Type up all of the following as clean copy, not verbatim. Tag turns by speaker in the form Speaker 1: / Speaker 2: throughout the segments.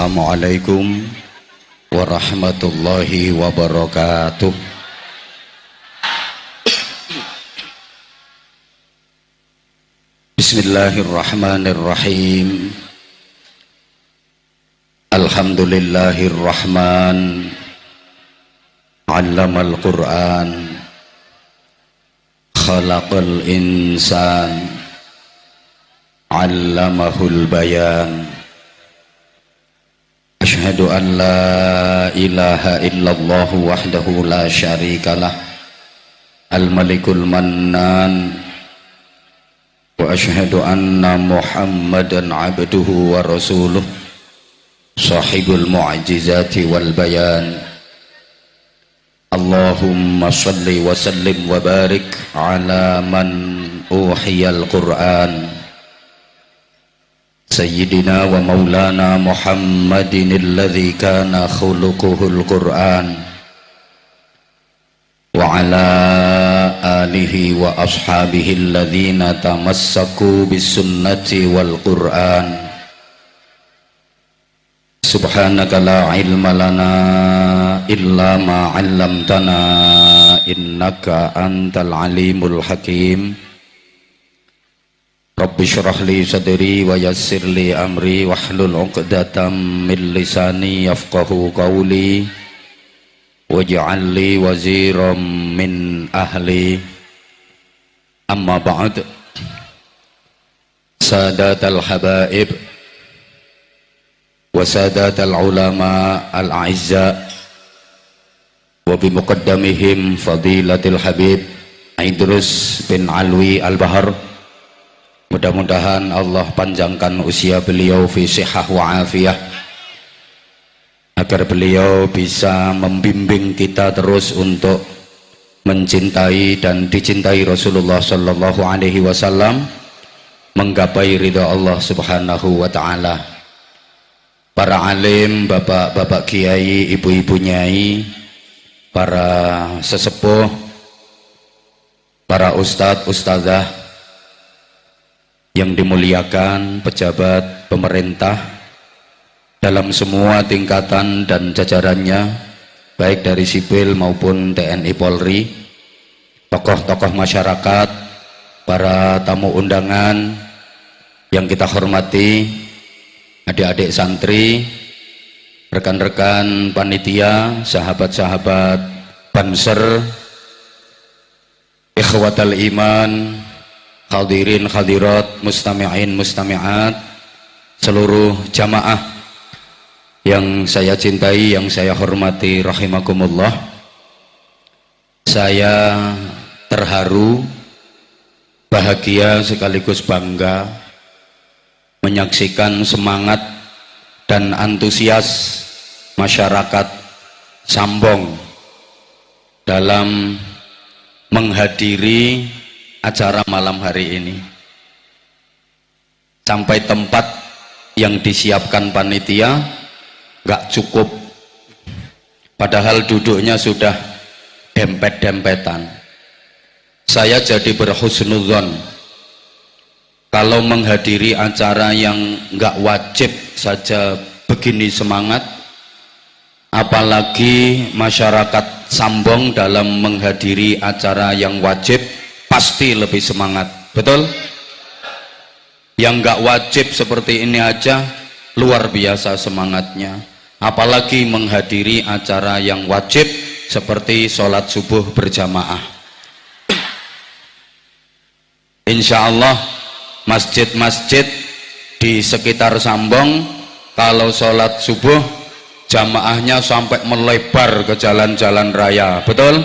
Speaker 1: Assalamualaikum warahmatullahi wabarakatuh. Bismillahirrahmanirrahim. Alhamdulillahirrahman. Allamal Qur'an. Khalaqal insan. Allamahul bayan. Asyhadu an la ilaha illallah wahdahu la syarikalah al-malikul mannan wa asyhadu anna muhammadan abduhu wa rasuluh sahibul mu'jizati wal bayan. Allahumma salli wa sallim wa barik ala man uhiyal Qur'an Sayyidina wa maulana Muhammadin alladhi kana khuluquhul Qur'an wa ala alihi wa ashabihi alladhina tamassaku bis sunnati wal Qur'an. Subhanaka la ilma lana illa ma 'allamtana innaka antal alimul hakim. Rabbi syrah li sadri wa yassir li amri wahlul 'uqdatam min lisani yafqahu qawli waj'al li waziran min ahli. Amma ba'd. Sadatal habaib wa sadatal ulama al-a'izza wa bi muqaddamihim fadilatil habib Idrus bin Alwi al-Bahar. Mudah-mudahan Allah panjangkan usia beliau fi sihah wa afiyah, agar beliau bisa membimbing kita terus untuk mencintai dan dicintai Rasulullah sallallahu alaihi wasallam, menggapai ridha Allah subhanahu wa ta'ala. Para alim, bapak-bapak kiai, ibu-ibu nyai, para sesepuh, para ustadz, ustadzah yang dimuliakan, pejabat pemerintah dalam semua tingkatan dan jajarannya, baik dari sipil maupun TNI Polri, tokoh-tokoh masyarakat, para tamu undangan yang kita hormati, adik-adik santri, rekan-rekan panitia, sahabat-sahabat Banser, ikhwatal iman, hadirin hadirat, mustami'in mustami'at, seluruh jamaah yang saya cintai, yang saya hormati rahimakumullah. Saya terharu, bahagia sekaligus bangga menyaksikan semangat dan antusias masyarakat Sambong dalam menghadiri acara malam hari ini. Sampai tempat yang disiapkan panitia gak cukup, padahal duduknya sudah dempet-dempetan. Saya jadi berhusnudzon kalau menghadiri acara yang gak wajib saja begini semangat, apalagi masyarakat Sambong dalam menghadiri acara yang wajib pasti lebih semangat, betul? Yang nggak wajib seperti ini aja luar biasa semangatnya, apalagi menghadiri acara yang wajib seperti sholat subuh berjamaah. Insya Allah masjid-masjid di sekitar Sambong kalau sholat subuh jamaahnya sampai melebar ke jalan-jalan raya, betul?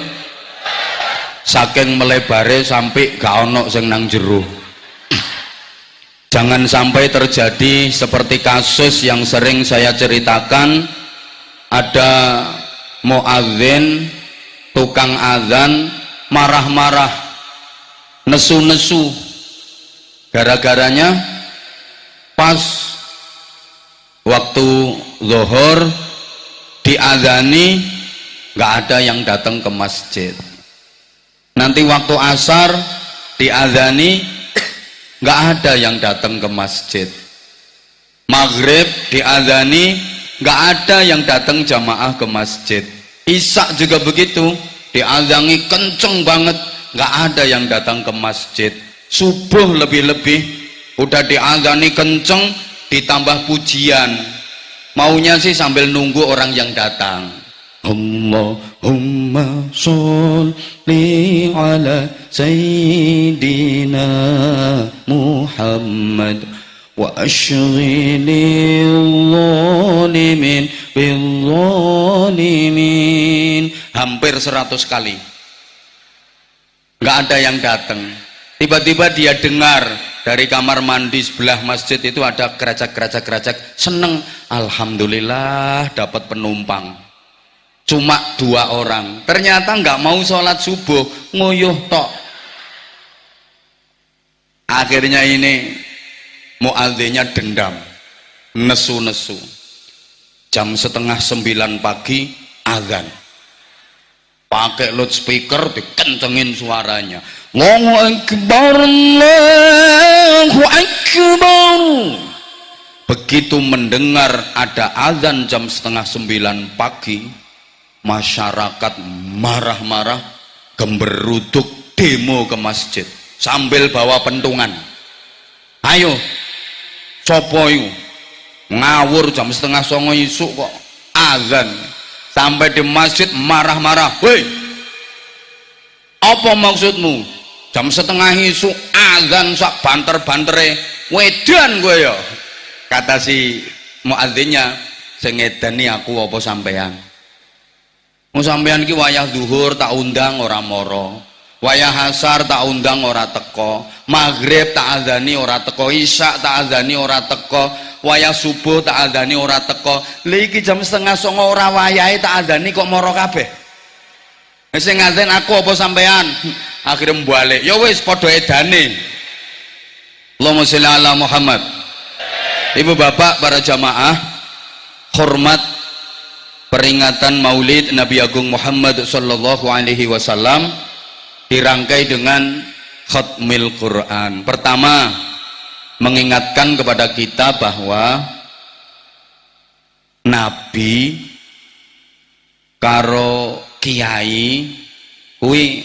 Speaker 1: Saking melebare sampai gak ono sing nang jero. Jangan sampai terjadi seperti kasus yang sering saya ceritakan, ada muadzin, tukang azan marah-marah, nesu-nesu, gara-garanya pas waktu zuhur diazani gak ada yang datang ke masjid. Nanti waktu asar diazani nggak ada yang datang ke masjid. Maghrib diazani nggak ada yang datang jamaah ke masjid. Isya juga begitu, diazani kenceng banget, nggak ada yang datang ke masjid. Subuh lebih-lebih, udah diazani kenceng, ditambah pujian, maunya sih sambil nunggu orang yang datang. Allahumma sholli ala sayyidina Muhammad wa ashghilil zalimin bil zalimin. Hampir 100 kali nggak ada yang datang. Tiba-tiba dia dengar dari kamar mandi sebelah masjid itu ada geracak, seneng, alhamdulillah dapat penumpang. Cuma 2 orang, ternyata nggak mau sholat subuh, nguyuh tok. Akhirnya ini muadzinnya dendam, nesu-nesu. Jam 8:30 pagi azan, pakai loudspeaker dikencengin suaranya, Allahu Akbar, Allahu Akbar. Begitu mendengar ada azan jam 8:30 pagi, masyarakat marah-marah, gemberuduk demo ke masjid sambil bawa pentungan. Ayo, sopo iku ngawur jam 8:30 isuk kok azan. Sampai di masjid marah-marah, woi, apa maksudmu? Jam 8:30 isuk azan sak banter-bantere, wedan gue ya. Kata si muadzinnya, sing ngedani aku apa sampean? Sampean ki wayah zuhur tak undang ora moro, wayah asar tak undang ora teko, maghrib tak azani ora teko, isya tak azani ora teko, wayah subuh tak azani ora teko. Lha iki jam 8:30 ora wayahe tak azani kok moro kabeh. Sing ngazan aku apa sampean? Akhirnya mbalik, ya wis padha edane. Allahumma sholli ala Muhammad. Ibu bapak para jamaah, hormat peringatan Maulid Nabi Agung Muhammad sallallahu alaihi wasallam dirangkai dengan khatmil Quran. Pertama, mengingatkan kepada kita bahwa Nabi karo kiai kuwi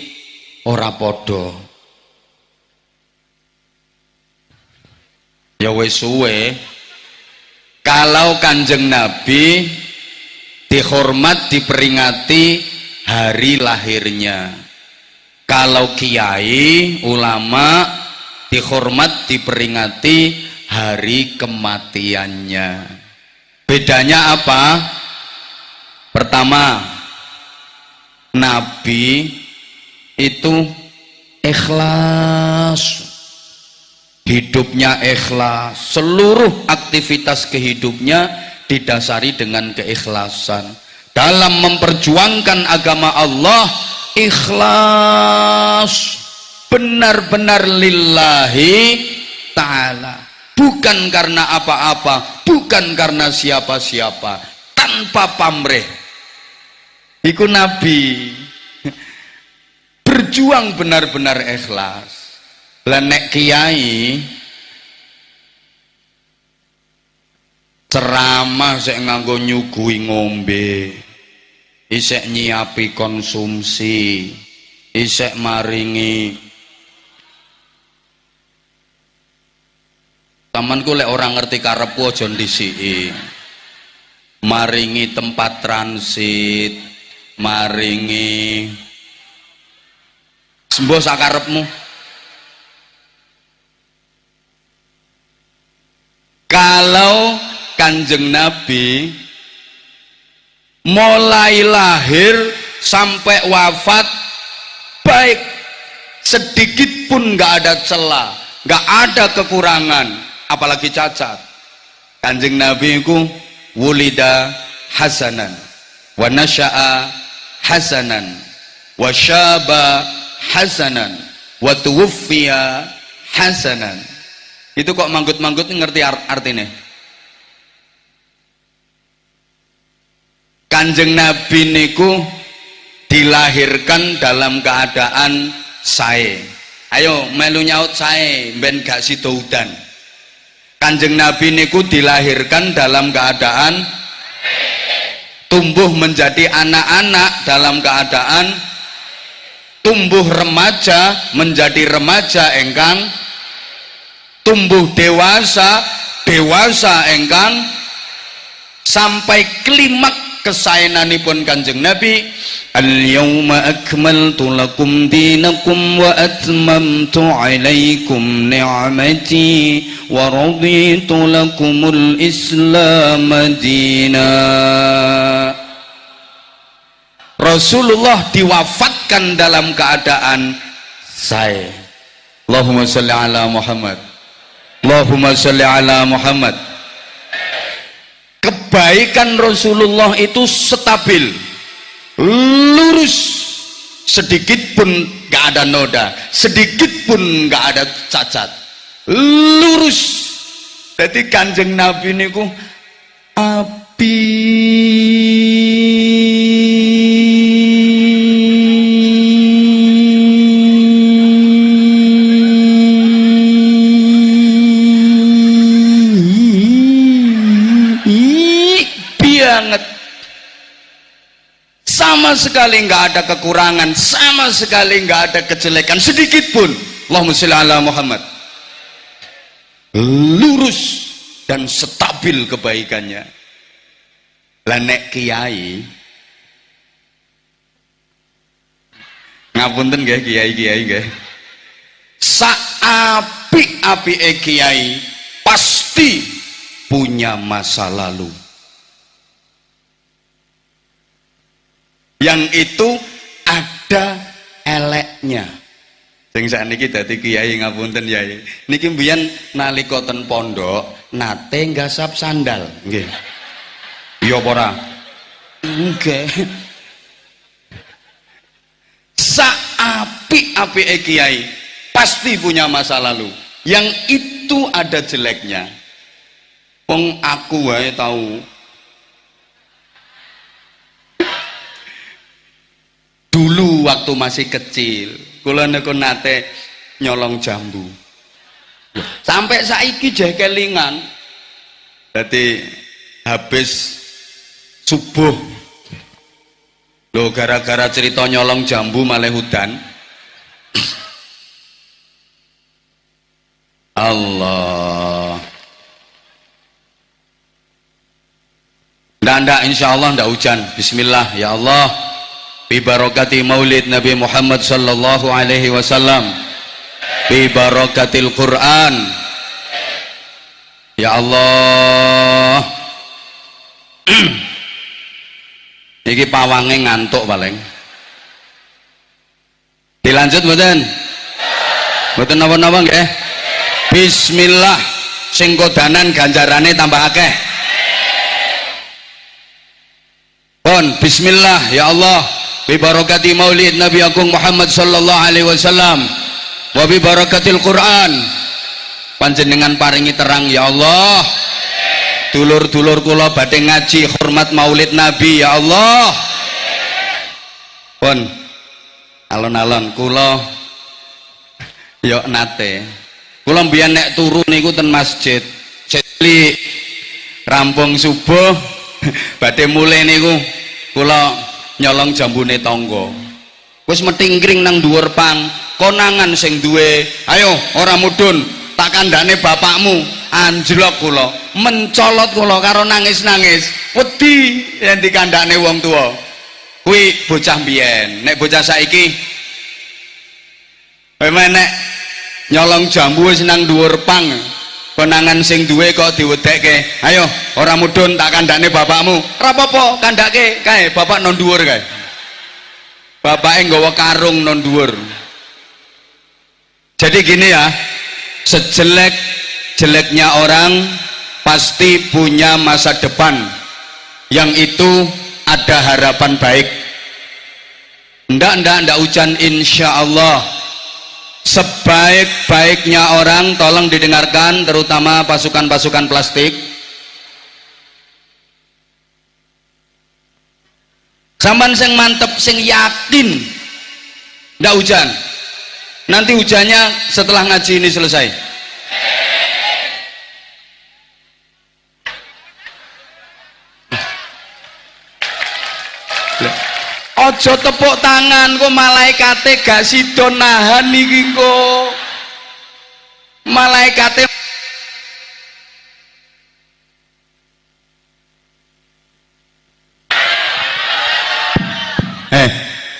Speaker 1: ora padha. Ya wis suwe kalau Kanjeng Nabi dihormat, diperingati hari lahirnya. Kalau kiai, ulama dihormat, diperingati hari kematiannya. Bedanya apa? Pertama, Nabi itu ikhlas, hidupnya ikhlas, seluruh aktivitas kehidupnya didasari dengan keikhlasan. Dalam memperjuangkan agama Allah, ikhlas, benar-benar lillahi ta'ala, bukan karena apa-apa, bukan karena siapa-siapa, tanpa pamrih. Iku Nabi berjuang benar-benar ikhlas. Lah nek kiai ceramah sik nganggo nyuguhi ngombe, isek nyiapi konsumsi, isek maringi. Tamanku lek orang ngerti karepku aja ndisiki. Maringi tempat transit, maringi sembo sakarepmu. Kalau Kanjeng Nabi mulai lahir sampai wafat baik, sedikit pun nggak ada celah, nggak ada kekurangan, apalagi cacat. Kanjeng Nabi ku wulida hasanan wa nasya'a hasanan wa syaba hasanan wa tuwfiya hasanan. Itu kok manggut-manggut ngerti artinya? Kanjeng Nabi niku dilahirkan dalam keadaan sae. Ayo melu nyaut sae ben gak sida udan. Kanjeng Nabi niku dilahirkan dalam keadaan tumbuh menjadi anak-anak dalam keadaan tumbuh remaja menjadi remaja engkang tumbuh dewasa engkang sampai klimak kesayananipun Kanjeng Nabi, al-yawma akmaltu lakum dinakum wa atmamtu alaikum ni'mati wa raditu lakumul islam dina. Rasulullah diwafatkan dalam keadaan saya. Allahumma sholli ala Muhammad. Allahumma sholli ala Muhammad. Kebaikan Rasulullah itu stabil, lurus, sedikit pun gak ada noda, sedikit pun gak ada cacat, lurus. Jadi Kanjeng Nabi niku api banget, sama sekali nggak ada kekurangan, sama sekali nggak ada kejelekan sedikit pun. Allahumma sholli ala Muhammad. Lurus dan stabil kebaikannya. Lah nek kiai, ngapunten nggih kiai nggih, saapi-apike kiai pasti punya masa lalu yang itu ada eleknya. Sing sakniki dadi kiai ngapunten yai. Niki mbiyen nalika ten pondok nate nggasap sandal, nggih. Iya apa ora? Nggih. Saapik-apike kiai pasti punya masa lalu yang itu ada jeleknya. Wong aku wae tahu dulu waktu masih kecil kula niku nate nyolong jambu sampai saiki jeh kelingan. Dadi habis subuh lho gara-gara cerita nyolong jambu malah udan. Allah ndak insyaallah ndak hujan. Bismillah ya Allah, bi barakati maulid Nabi Muhammad sallallahu alaihi wasallam, bi barakatil Quran ya Allah. Iki pawange ngantuk paling. Dilanjut mboten? Mboten napa-napa nggih? Bismillah, sing kodanan ganjarane tambah akeh. Pun bismillah ya Allah, bi barakati maulid Nabi Agung Muhammad sallallahu alaihi wasallam wa bi barakatil Quran, panjenengan paringi terang ya Allah. Dulur-dulur kula badhe ngaji hormat maulid Nabi ya Allah. Pun alon-alon kula yo nate kula mbiyen nek turu niku ten masjid cilik rampung subuh badhe mulai niku kula nyolong jambune tangga wis metingkring nang dhuwur pang konangan sing duwe ayo ora mudhun tak kandhane bapakmu. Anjlok kula mencolot kula karo nangis-nangis wedi yen dikandhane wong tuwa kuwi bocah mbiyen. Nek bocah saiki nek nyolong jambu wis nang dhuwur pang konangan sing duwe kok diwedekke ayo ora mudhun tak kandhane bapakmu. Ora apa-apa kandhake kae bapak non dhuwur kae. Bapake nggawa karung non dhuwur. Jadi gini ya, sejelek-jeleknya orang pasti punya masa depan yang itu ada harapan baik. Ndak hujan insya Allah. Sebaik-baiknya orang, tolong didengarkan terutama pasukan-pasukan plastik. Sampan sing mantep, sing yakin ndak hujan. Nanti hujannya setelah ngaji ini selesai. Ojo tepuk tangan kok malaikate gak sida nahan iki kok. Malaikate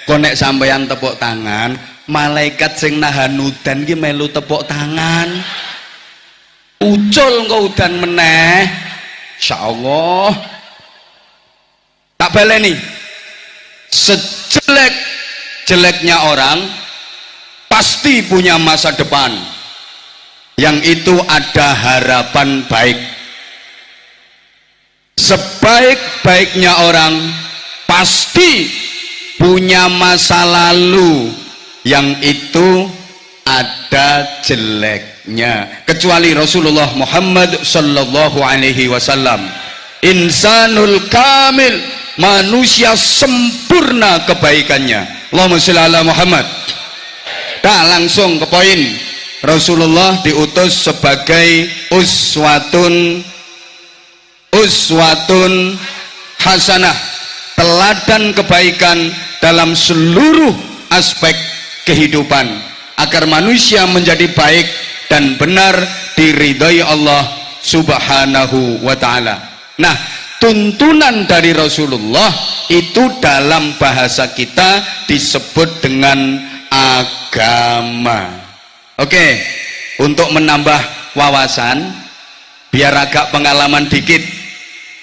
Speaker 1: kok nek sampeyan tepuk tangan, malaikat sing nahan udan ki melu tepuk tangan. Ucul engko udan meneh. Insyaallah. Tak baleni. Sejelek-jeleknya orang pasti punya masa depan yang itu ada harapan baik. Sebaik-baiknya orang pasti punya masa lalu yang itu ada jeleknya, kecuali Rasulullah Muhammad sallallahu alaihi wasallam. Insanul kamil, manusia sempurna kebaikannya. Allahumma sholli ala Muhammad. Dah langsung ke poin. Rasulullah diutus sebagai uswatun hasanah, teladan kebaikan dalam seluruh aspek kehidupan, agar manusia menjadi baik dan benar diridhai Allah subhanahu wa ta'ala. Nah, tuntunan dari Rasulullah itu dalam bahasa kita disebut dengan agama. Oke, untuk menambah wawasan biar agak pengalaman dikit,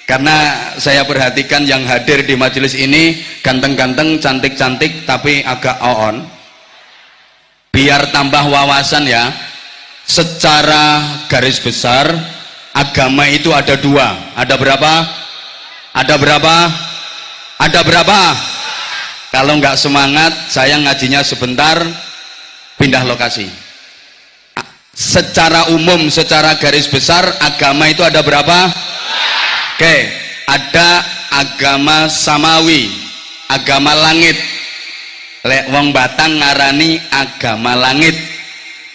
Speaker 1: karena saya perhatikan yang hadir di majelis ini ganteng-ganteng, cantik-cantik, tapi agak on. Biar tambah wawasan ya, secara garis besar agama itu ada dua. Ada berapa? Ada berapa? Ada berapa? Kalau nggak semangat, saya ngajinya sebentar, pindah lokasi. Secara umum, secara garis besar agama itu ada berapa? Oke, ada agama samawi, agama langit. Lek wong Batang ngarani agama langit,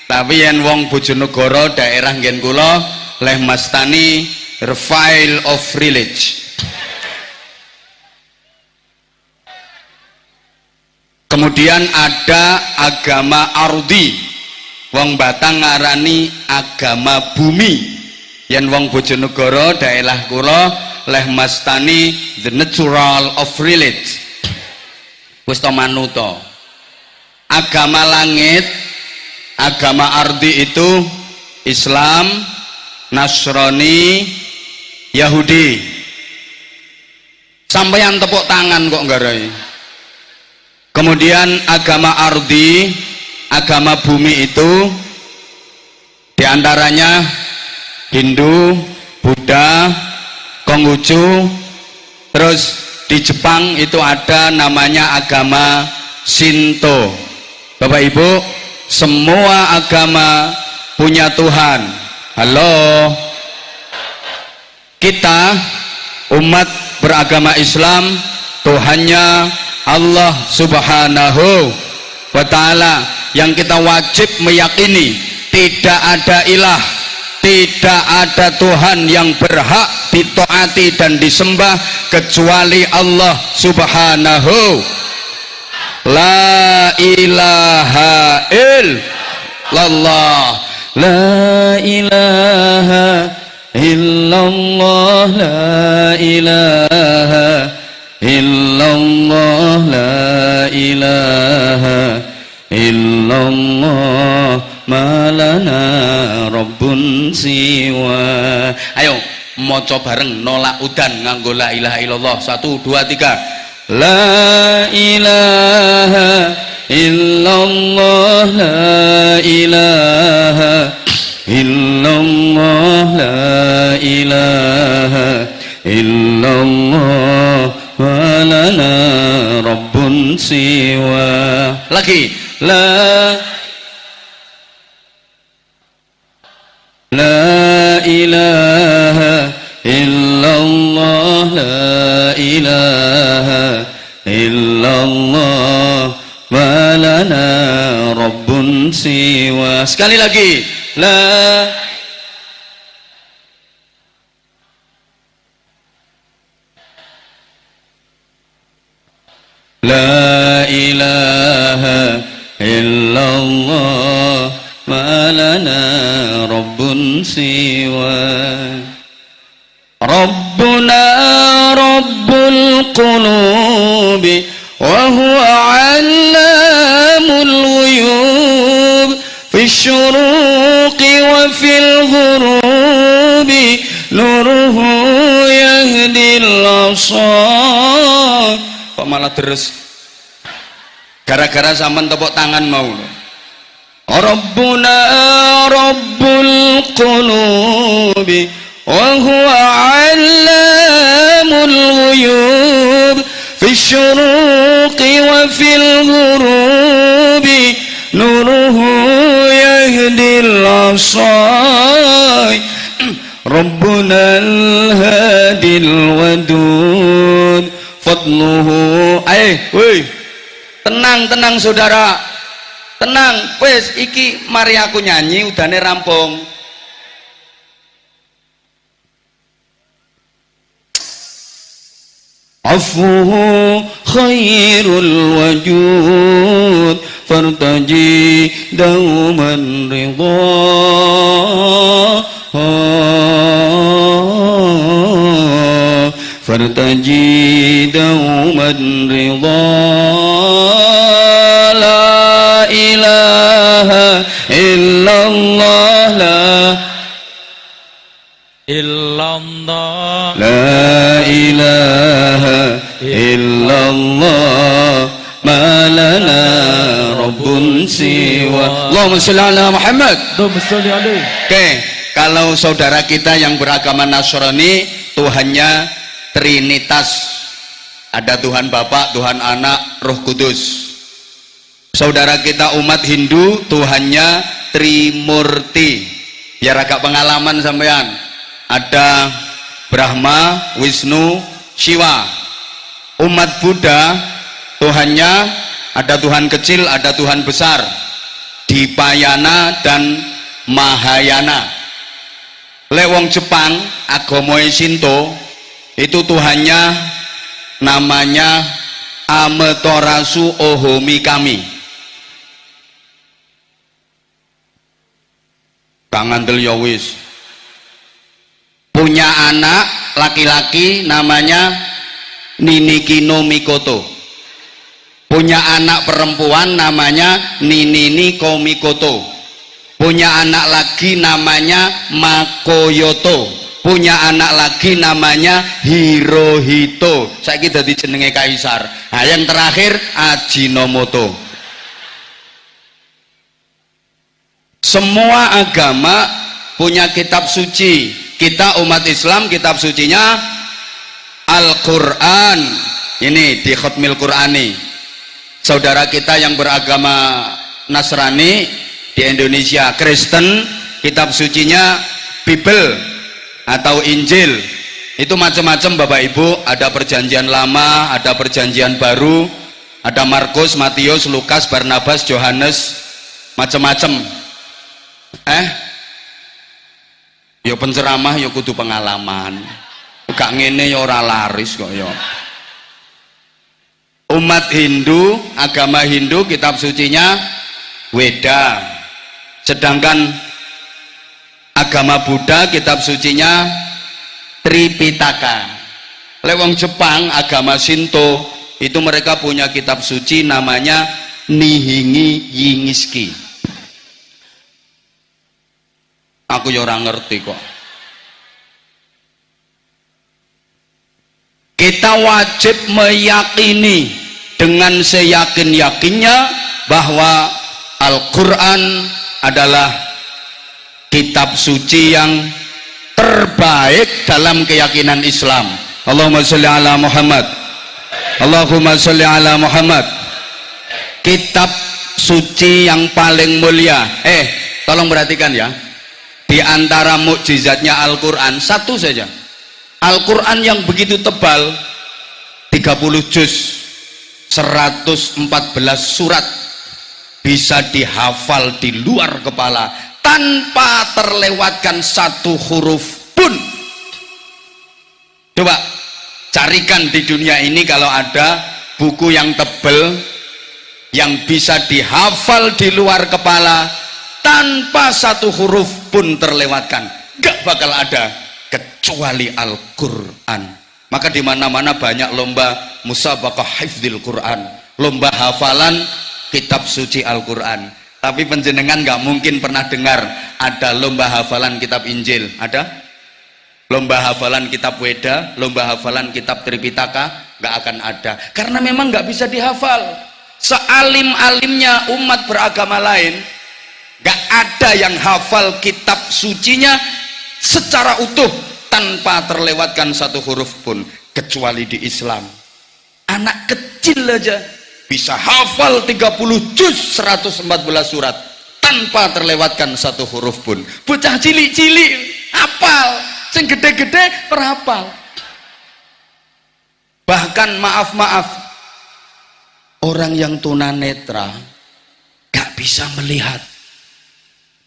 Speaker 1: tapi yen wong Bojonegoro daerah nggen kula leh mastani refile of village. Kemudian ada agama ardi, wong Batang ngarani agama bumi, yen wong Bojonegoro daerah kula leh mastani the natural of village. Wis to manuto. Agama langit, agama ardi itu Islam, Nasrani, Yahudi. Sampeyan tepuk tangan kok nggarai. Kemudian agama ardi, agama bumi itu diantaranya Hindu, Buddha, Konghucu. Terus di Jepang itu ada namanya agama Shinto. Bapak Ibu, semua agama punya Tuhan. Halo, kita umat beragama Islam, Tuhannya Allah subhanahu wa ta'ala, yang kita wajib meyakini tidak ada ilah, tidak ada Tuhan yang berhak ditaati dan disembah kecuali Allah subhanahu. La ilaha illallah, la ilaha illallah, la ilaha illallah, la ilaha illallah, malana rabbun siwa. Ayo maca bareng nolak udan nganggo la ilaha illallah. 1 2 3. La ilaha illallah, la ilaha illallah, la ilaha illallah, walana rabbun siwa. Lagi la ilaha illallah, la ilaha illallah, walana rabbun siwa. Sekali lagi la La ilaha illallah ma lana rabbun siwa Rabbuna rabbul qulubi wa huwa allamul ghuyub fi syuruqi wa fil ghurubi nuruhu yahdil absar. Kok malah terus gara-gara sampean tepuk tangan mau lho. Rabbuna rabbul qulubi wa huwa allamul ghuyub fi syuruqi wa fil ghurubi nuruhu yahdil absar Rabbuna al-hadil wadud fadluhu. Woi, tenang saudara, tenang wis iki mari aku nyanyi udane rampung. Afuhu khairul wajud fartaji dauman ridha fartaji dauman ridha la ilaha illallah la ilaha illallah ma lana rabbun siwa. Allahumma sholli ala Muhammad.
Speaker 2: Allahumma sholli alaihi.
Speaker 1: Oke, kalau saudara kita yang beragama Nasrani Tuhannya Trinitas, ada Tuhan Bapa, Tuhan Anak, Roh Kudus. Saudara kita umat Hindu Tuhannya Trimurti, biar agak pengalaman sampean. Ada Brahma, Wisnu, Shiva. Umat Buddha Tuhannya ada Tuhan kecil, ada Tuhan besar, Dipayana dan Mahayana. Lewong Jepang agama Shinto itu Tuhannya namanya Amaterasu Ohomi Kami. Kangandel ya wis. Punya anak laki-laki namanya Ninikino Mikoto. Punya anak perempuan namanya Ninini Komikoto. Punya anak lagi namanya Makoyoto. Punya anak lagi namanya Hirohito. Saiki dadi jenenge kaisar. Nah, yang terakhir Ajinomoto. Semua agama punya kitab suci. Kita umat Islam kitab sucinya Al-Quran. Ini di Khatmil Qurani. Saudara kita yang beragama Nasrani di Indonesia Kristen, kitab sucinya Bible atau Injil. Itu macam-macam Bapak Ibu. Ada perjanjian lama, ada perjanjian baru, ada Markus, Matius, Lukas, Barnabas, Yohanes, macam-macam. Yo penceramah yo kudu pengalaman. Gak ngene yo ora laris kok yo. Umat Hindu, agama Hindu kitab sucinya Weda. Sedangkan agama Buddha kitab sucinya Tripitaka. Lewong Jepang agama Shinto itu mereka punya kitab suci namanya Nihingi Yingiski. Aku ya ora ngerti kok. Kita wajib meyakini dengan seyakin-yakinnya bahwa Al-Quran adalah kitab suci yang terbaik dalam keyakinan Islam. Allahumma sholli ala Muhammad. Allahumma sholli ala Muhammad. Kitab suci yang paling mulia. Tolong perhatikan ya. Di antara mukjizatnya Al-Quran satu saja. Al-Quran yang begitu tebal 30 juz 114 surat bisa dihafal di luar kepala tanpa terlewatkan satu huruf pun. Coba carikan di dunia ini kalau ada buku yang tebel yang bisa dihafal di luar kepala tanpa satu huruf pun terlewatkan, gak bakal ada kecuali Al-Quran. Maka di mana-mana banyak lomba musabaqah hifdzil Quran, lomba hafalan kitab suci Al-Quran. Tapi penjenengan gak mungkin pernah dengar ada lomba hafalan kitab Injil. Ada? Lomba hafalan kitab Weda, lomba hafalan kitab Tripitaka, gak akan ada. Karena memang gak bisa dihafal. Sealim-alimnya umat beragama lain, gak ada yang hafal kitab sucinya secara utuh tanpa terlewatkan satu huruf pun, kecuali di Islam. Anak kecil aja bisa hafal 30 juz 114 surat tanpa terlewatkan satu huruf pun. Bocah cilik-cilik hafal, sing gede-gede terhafal. Bahkan maaf-maaf, orang yang tunanetra gak bisa melihat,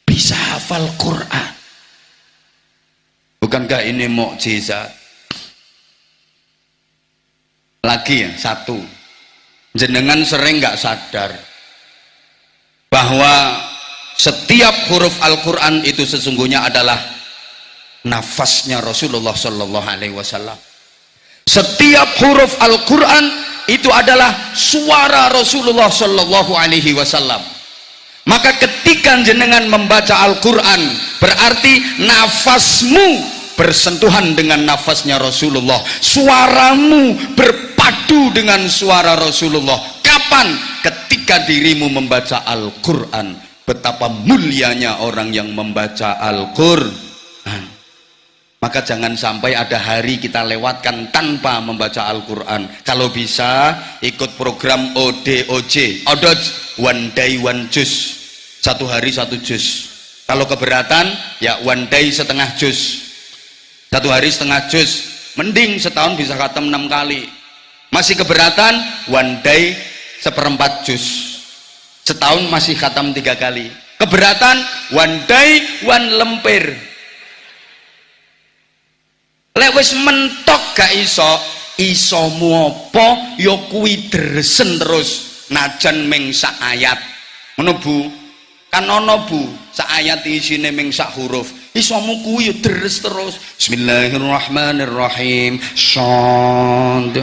Speaker 1: bisa hafal Quran. Bukankah ini mukjizat? Lagi ya, satu, jenengan sering nggak sadar bahwa setiap huruf Al-Quran itu sesungguhnya adalah nafasnya Rasulullah Shallallahu Alaihi Wasallam. Setiap huruf Al-Quran itu adalah suara Rasulullah Shallallahu Alaihi Wasallam. Maka ketika jenengan membaca Al-Quran, berarti nafasmu bersentuhan dengan nafasnya Rasulullah, suaramu berpadu dengan suara Rasulullah. Kapan? Ketika dirimu membaca Al-Quran. Betapa mulianya orang yang membaca Al-Quran. Maka jangan sampai ada hari kita lewatkan tanpa membaca Al-Quran. Kalau bisa ikut program ODOJ, Odoj, one day one juz, satu hari satu juz. Kalau keberatan ya one day setengah juz, satu hari setengah juz. Mending setahun bisa khatam 6 kali. Masih keberatan one day seperempat juz, setahun masih khatam 3 kali. Keberatan one day one lemper. Lek wis mentok gak iso muapa ya kuwi dresen terus najan ming sak ayat. Ngono Bu, kan ana Bu sak ayat isine ming sak huruf, isomu kuwi ya deres terus. Bismillahirrahmanirrahim. Shad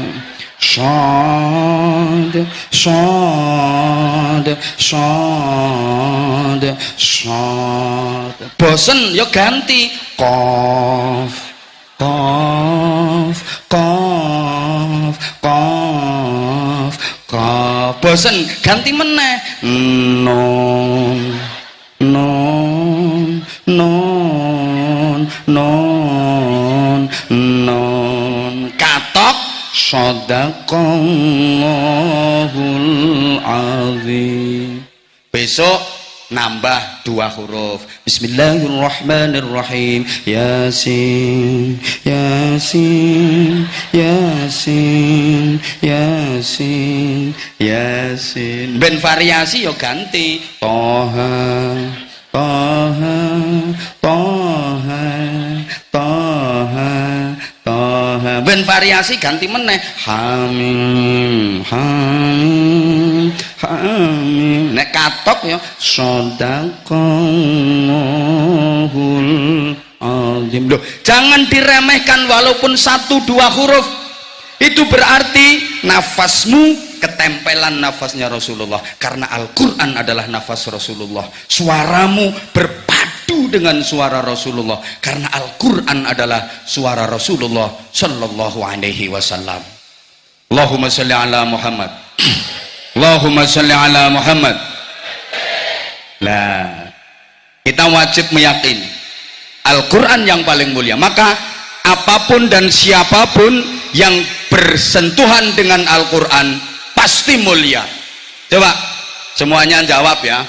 Speaker 1: shad shad shad shad. Bosen ya ganti qaf qaf qaf qaf qaf. Bosen ganti meneh nun nun nun nun nun. Katok shadaqallahul azim. Besok nambah 2 huruf. Bismillahirrahmanirrahim. Yasin yasin yasin yasin yasin. Ben variasi yo ganti toha toha toha toha toha. Ben variasi ganti meneh hamim hamim hamim. Nek katok ya shadaqallahul azim. Loh, jangan diremehkan walaupun 1-2 huruf. Itu berarti nafasmu ketempelan nafasnya Rasulullah, karena Al-Quran adalah nafas Rasulullah. Suaramu berpadu dengan suara Rasulullah, karena Al-Quran adalah suara Rasulullah Sallallahu Alaihi Wasallam. Allahumma salli ala Muhammad. Allahumma salli ala Muhammad. Lah, kita wajib meyakini Al-Quran yang paling mulia. Maka apapun dan siapapun yang bersentuhan dengan Al-Quran pasti mulia. Coba semuanya jawab ya.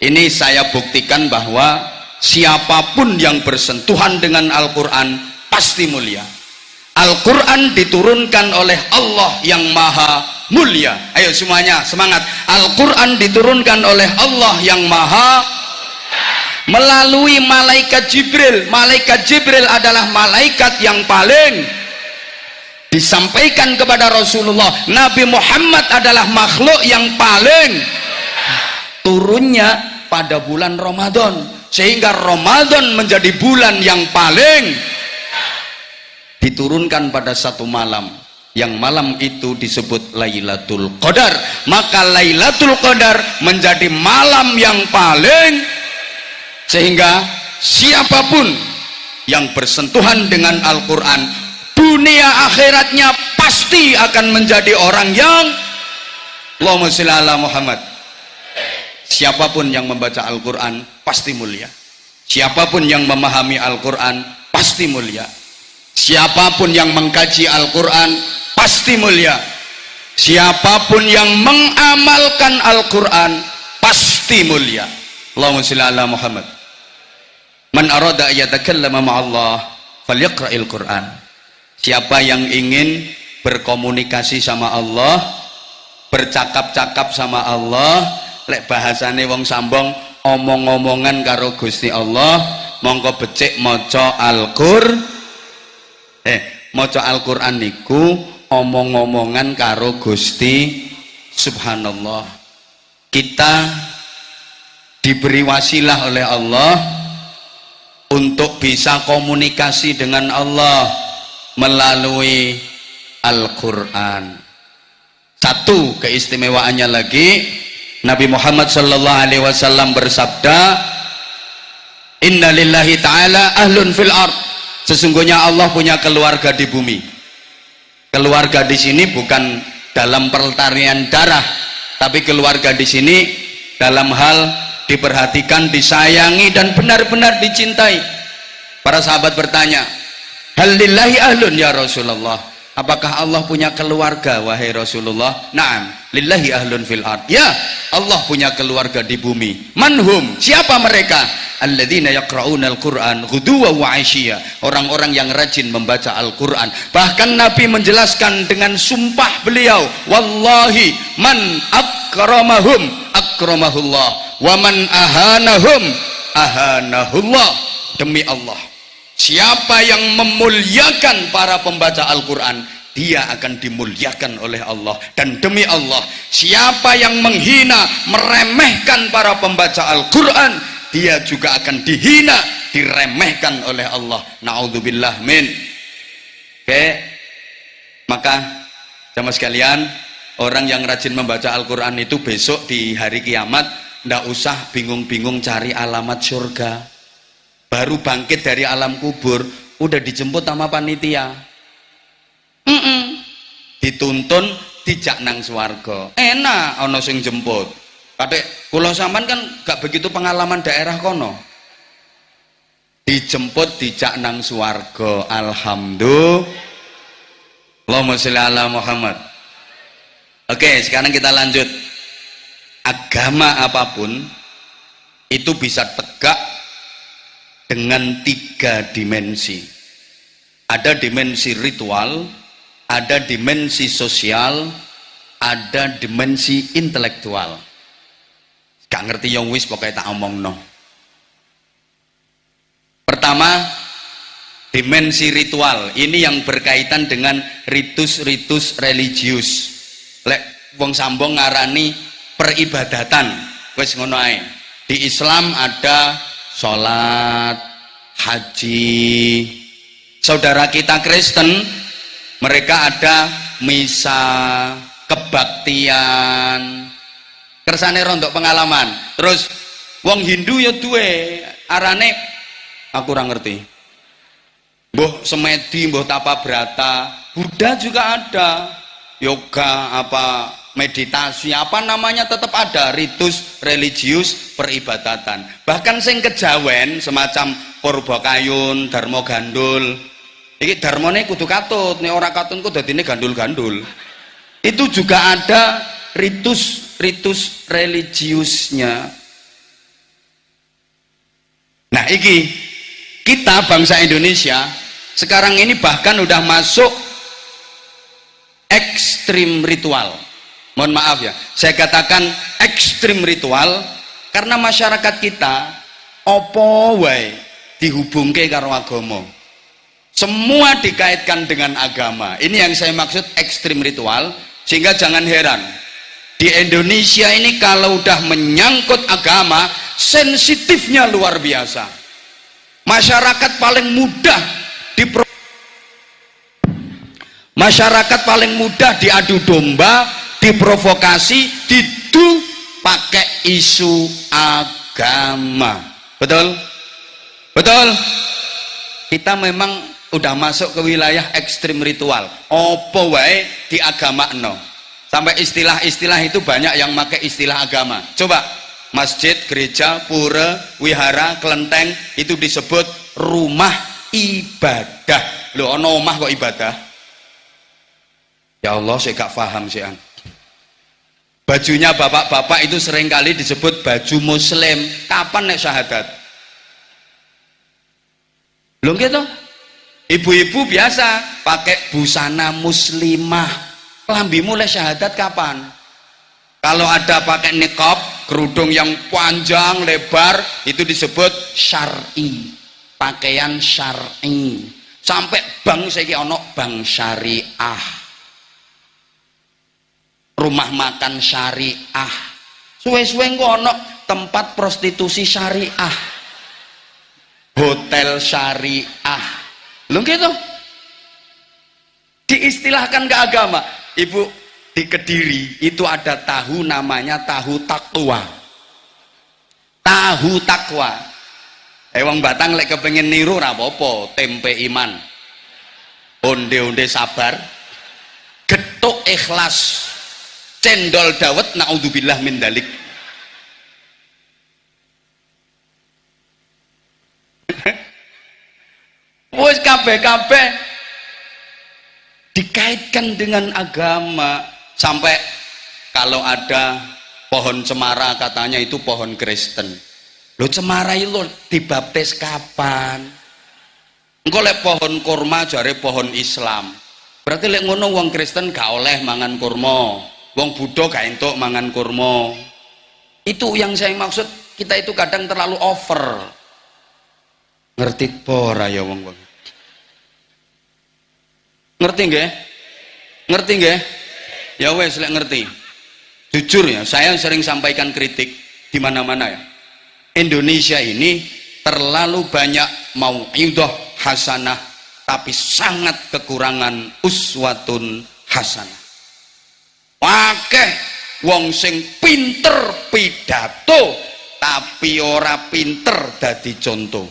Speaker 1: Ini saya buktikan bahwa siapapun yang bersentuhan dengan Al-Quran pasti mulia. Al-Quran diturunkan oleh Allah yang maha mulia. Ayo semuanya semangat. Al-Quran diturunkan oleh Allah yang maha melalui malaikat Jibril. Malaikat Jibril adalah malaikat yang paling disampaikan kepada Rasulullah, Nabi Muhammad adalah makhluk yang paling turunnya pada bulan Ramadan, sehingga Ramadan menjadi bulan yang paling diturunkan pada satu malam, yang malam itu disebut Lailatul Qadar. Maka Lailatul Qadar menjadi malam yang paling, sehingga siapapun yang bersentuhan dengan Al-Quran, dunia akhiratnya pasti akan menjadi orang yang, Allahumma sholli ala Muhammad. Siapapun yang membaca Al-Quran pasti mulia, siapapun yang memahami Al-Quran pasti mulia, siapapun yang mengkaji Al-Quran pasti mulia, siapapun yang mengamalkan Al-Quran pasti mulia. Allahumma sholli ala Muhammad. Man arada ayatakallama ma'allah falyaqra'il Quran. Siapa yang ingin berkomunikasi sama Allah, bercakap-cakap sama Allah, lek bahasane wong sambong, omong-omongan karo Gusti Allah, mongko becik maca maca Al-Qur'an niku omong-omongan karo Gusti. Subhanallah, kita diberi wasilah oleh Allah untuk bisa komunikasi dengan Allah melalui Al-Quran. Satu keistimewaannya lagi, Nabi Muhammad sallallahu alaihi wasallam bersabda, Inna lillahi ta'ala ahlun fil ard. Sesungguhnya Allah punya keluarga di bumi. Keluarga di sini bukan dalam pertarian darah, tapi keluarga di sini dalam hal diperhatikan, disayangi, dan benar-benar dicintai. Para sahabat bertanya, hal lillahi ahlun ya Rasulullah, apakah Allah punya keluarga wahai Rasulullah? Naam, lillahi ahlun fil ard. Ya, Allah punya keluarga di bumi. Manhum, siapa mereka? Alladzina yaqra'una al-Qur'an ghuduwa wa 'ashiyya. Orang-orang yang rajin membaca Al-Qur'an. Bahkan Nabi menjelaskan dengan sumpah beliau, wallahi man akramahum akramahullah wa man ahanahum ahanahullah. Demi Allah, siapa yang memuliakan para pembaca Al-Quran, dia akan dimuliakan oleh Allah. Dan demi Allah, siapa yang menghina, meremehkan para pembaca Al-Quran, dia juga akan dihina, diremehkan oleh Allah. Na'udzubillah min. Oke, maka jamaah sekalian, orang yang rajin membaca Al-Quran itu besok di hari kiamat ndak usah bingung-bingung cari alamat surga. Baru bangkit dari alam kubur udah dijemput sama panitia. Dituntun dijak nang swarga. Enak ana sing jemput. Kadek kula sampean kan gak begitu pengalaman daerah kono. Dijemput dijak nang swarga. Alhamdulillah. Allahumma sholli ala Muhammad. Oke, sekarang kita lanjut. Agama apapun itu bisa tegak dengan 3 dimensi. Ada dimensi ritual, ada dimensi sosial, ada dimensi intelektual. Gak ngerti yang wis pokoknya tak omong no. Pertama, dimensi ritual. Ini yang berkaitan dengan ritus-ritus religius. Lek wong sambong ngarani peribadatan. Wis ngono ae. Di Islam ada sholat, haji. Saudara kita Kristen, mereka ada misa, kebaktian. Kersane rontok pengalaman. Terus wong Hindu ya duwe arane aku ora ngerti. Mbah semedi, mbah tapa brata. Buddha juga ada. Yoga apa meditasi apa namanya tetap ada ritus religius peribadatan. Bahkan sing kejawen semacam purba kayun, darmo gandul. Iki darmone kudu katut, nek ora katut ku dadine gandul-gandul. Itu juga ada ritus religiusnya. Nah, iki kita bangsa Indonesia sekarang ini bahkan udah masuk ekstrim ritual. Mohon maaf ya, saya katakan ekstrim ritual karena masyarakat kita opo wae dihubungke karo agama. Semua dikaitkan dengan agama. Ini yang saya maksud ekstrim ritual. Sehingga jangan heran, di Indonesia ini kalau udah menyangkut agama, sensitifnya luar biasa. Masyarakat paling mudah masyarakat paling mudah diadu domba, diprovokasi, didu pakai isu agama. Betul? Betul? Kita memang udah masuk ke wilayah ekstrim ritual. Opo wae di agama no. Sampai istilah-istilah itu banyak yang pakai istilah agama. Coba masjid, gereja, pura, wihara, kelenteng itu disebut rumah ibadah. Loh, ono omah kok ibadah? Ya Allah, saya gak paham sih. Bajunya bapak-bapak itu seringkali disebut baju muslim. Kapan nek syahadat? Loh gitu. Ibu-ibu biasa pakai busana muslimah. Kelambi mulai syahadat kapan? Kalau ada pakai niqab, kerudung yang panjang lebar, itu disebut syar'i. Pakaian syar'i. Sampai bank saiki ono bank syariah. Rumah makan syariah, suwe-suwe ono tempat prostitusi syariah, hotel syariah. Lho gitu diistilahkan ke agama. Ibu, di Kediri itu ada tahu namanya tahu takwa. Tahu takwa. Wong Batang lek kepengen niru ora apa-apa, tempe iman, onde-onde sabar, getuk ikhlas, cendol dawet, naudzubillah min dalik. Wes kabeh-kabeh dikaitkan dengan agama. Sampai kalau ada pohon cemara katanya itu pohon Kristen. Lo cemara itu dibaptis kapan? Engko lek pohon kurma jare pohon Islam. Berarti lek ngono wong Kristen gak oleh mangan kurma. Wong Buddha gak entuk mangan kurma. Itu yang saya maksud, kita itu kadang terlalu over. Ngerti ora ya wong-wong? Ngerti nggih? Ngerti nggih? Ya wes lek ngerti. Jujur ya, saya sering sampaikan kritik di mana-mana ya. Indonesia ini terlalu banyak mau'idhah hasanah tapi sangat kekurangan uswatun hasanah. Wakeh wong sing pinter pidato tapi ora pinter dadi contoh.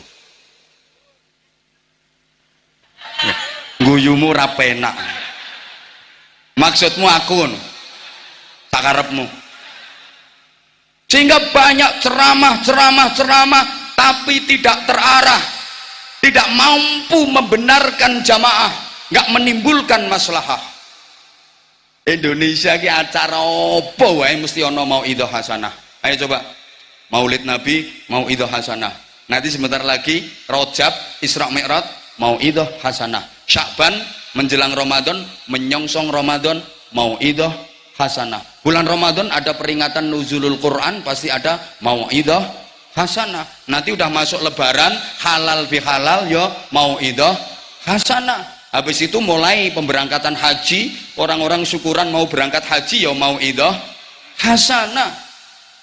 Speaker 1: Guyumu ra penak. Maksudmu aku ngono. Sakarepmu. Sehingga banyak ceramah tapi tidak terarah, tidak mampu membenarkan jamaah, nggak menimbulkan maslahah. Indonesia ki acara opo wae mesti ono mau'idhah hasanah. Ayo coba. Maulid Nabi, mau'idhah hasanah. Nanti sebentar lagi Rajab, Isra Mi'raj, mau'idhah hasanah. Sya'ban menjelang Ramadan, menyongsong Ramadan, mau'idhah hasanah. Bulan Ramadan ada peringatan nuzulul Quran, pasti ada mau'idhah hasanah. Nanti udah masuk lebaran, halal bihalal yo mau'idhah hasanah. Habis itu mulai pemberangkatan haji, orang-orang syukuran mau berangkat haji yo mau'idhah hasanah.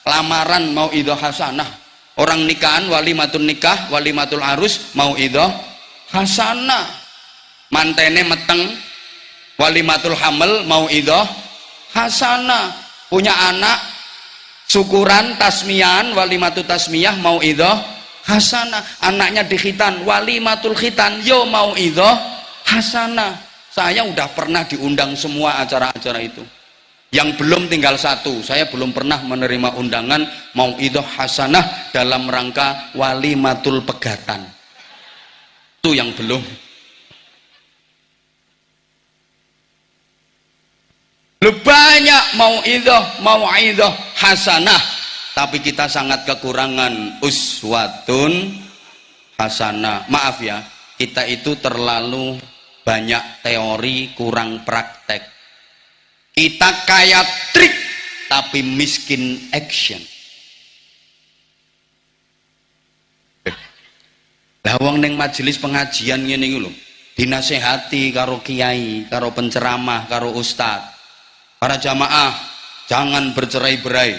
Speaker 1: Lamaran mau'idhah hasanah. Orang nikahan walimatul nikah, walimatul arus mau'idhah hasanah. Mantene meteng walimatul hamil mau'idhah hasanah. Punya anak syukuran tasmiyan walimatul tasmiyah mau'idhah hasanah. Anaknya dikhitan walimatul khitan yo mau'idhah hasanah. Saya udah pernah diundang semua acara-acara itu. Yang belum tinggal satu, saya belum pernah menerima undangan mau'idhah hasanah dalam rangka walimatul pegatan. Itu yang belum. Banyak mau'idhah hasanah tapi kita sangat kekurangan uswatun hasanah. Maaf ya, kita itu terlalu banyak teori, kurang praktek. Kita kaya trik tapi miskin action. Lah wong ning majelis pengajian ngene iki lho, dinasehati karo kiai, karo penceramah, karo ustad. Para jamaah jangan bercerai-berai,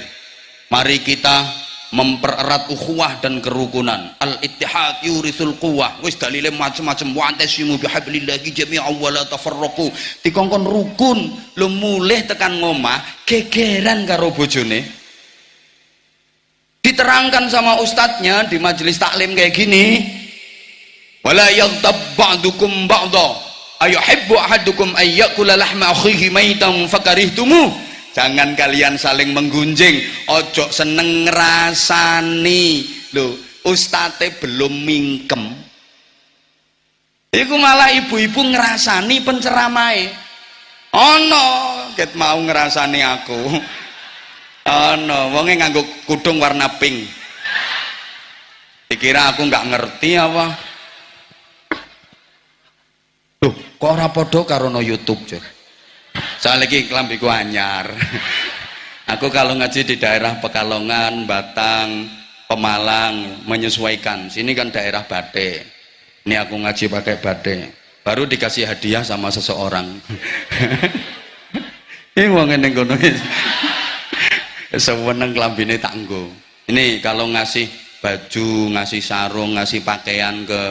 Speaker 1: mari kita mempererat ukhuwah dan kerukunan. Al-ittihad yurisul quwwah. Wis dalile macam-macam, wa antasimu bihablillahi jami'an wa la tafarraqu. Dikongkon rukun, lu mulih tekan ngomah gegeran karo bojone. Diterangkan sama ustadznya di majelis taklim kayak gini, wala yaghtab ba'dukum ba'dha ayuhibbu ahadukum ayyakula lahma akhihi maitan fakarihtumu. Jangan kalian saling menggunjing, ojo seneng ngrasani. Lho, ustate belum mingkem, iku malah ibu-ibu ngrasani penceramahe. Ono ket mau ngrasani aku, ono wonge nganggo kudung warna pink, dikira aku nggak ngerti apa. Loh, kok ora padha karo no YouTube, Cuk? Soalnya lagi kelambiku anyar. Aku kalau ngaji di daerah Pekalongan, Batang, Pemalang, menyesuaikan. Sini kan daerah Bade. Ini aku ngaji pakai Bade. Baru dikasih hadiah sama seseorang. Ini wong ngene ngono. Seweneng klambine tak nggo. Ini kalau ngasih baju, ngasih sarung, ngasih pakaian ke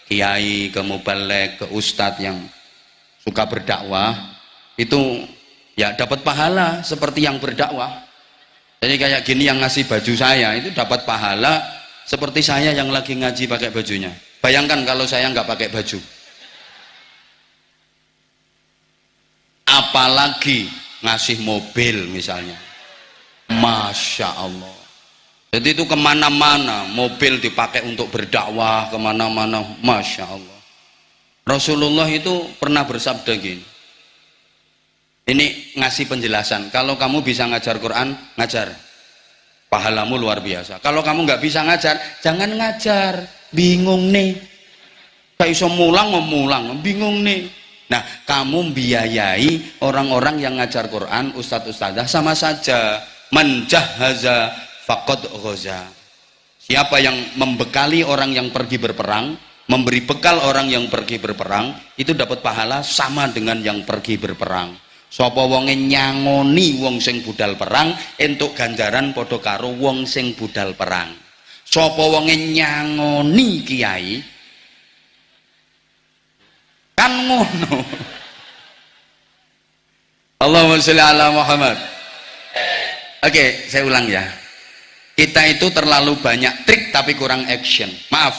Speaker 1: kiai, ke mubalek, ke ustadz yang suka berdakwah, itu ya dapat pahala seperti yang berdakwah. Jadi kayak gini, yang ngasih baju saya itu dapat pahala seperti saya yang lagi ngaji pakai bajunya. Bayangkan kalau saya nggak pakai baju, apalagi ngasih mobil misalnya, Masya Allah. Jadi itu kemana-mana mobil dipakai untuk berdakwah, kemana-mana, Masya Allah. Rasulullah itu pernah bersabda gini, ini ngasih penjelasan, kalau kamu bisa ngajar Quran, ngajar, pahalamu luar biasa. Kalau kamu nggak bisa ngajar, jangan ngajar, bingung nih, gak iso mulang, bingung nih. Nah, kamu biayai orang-orang yang ngajar Quran, ustadz-ustadzah, sama saja, menjahaza faqad ghaza. Siapa yang membekali orang yang pergi berperang, memberi bekal orang yang pergi berperang, itu dapat pahala sama dengan yang pergi berperang. Sapa wonge nyangoni wong sing budal perang, entuk ganjaran padha karo wong sing budal perang. Sapa wonge nyangoni kiai, kan ngono. Allahumma sholli ala Muhammad. Oke, saya ulang ya. Kita itu terlalu banyak trik tapi kurang action. Maaf,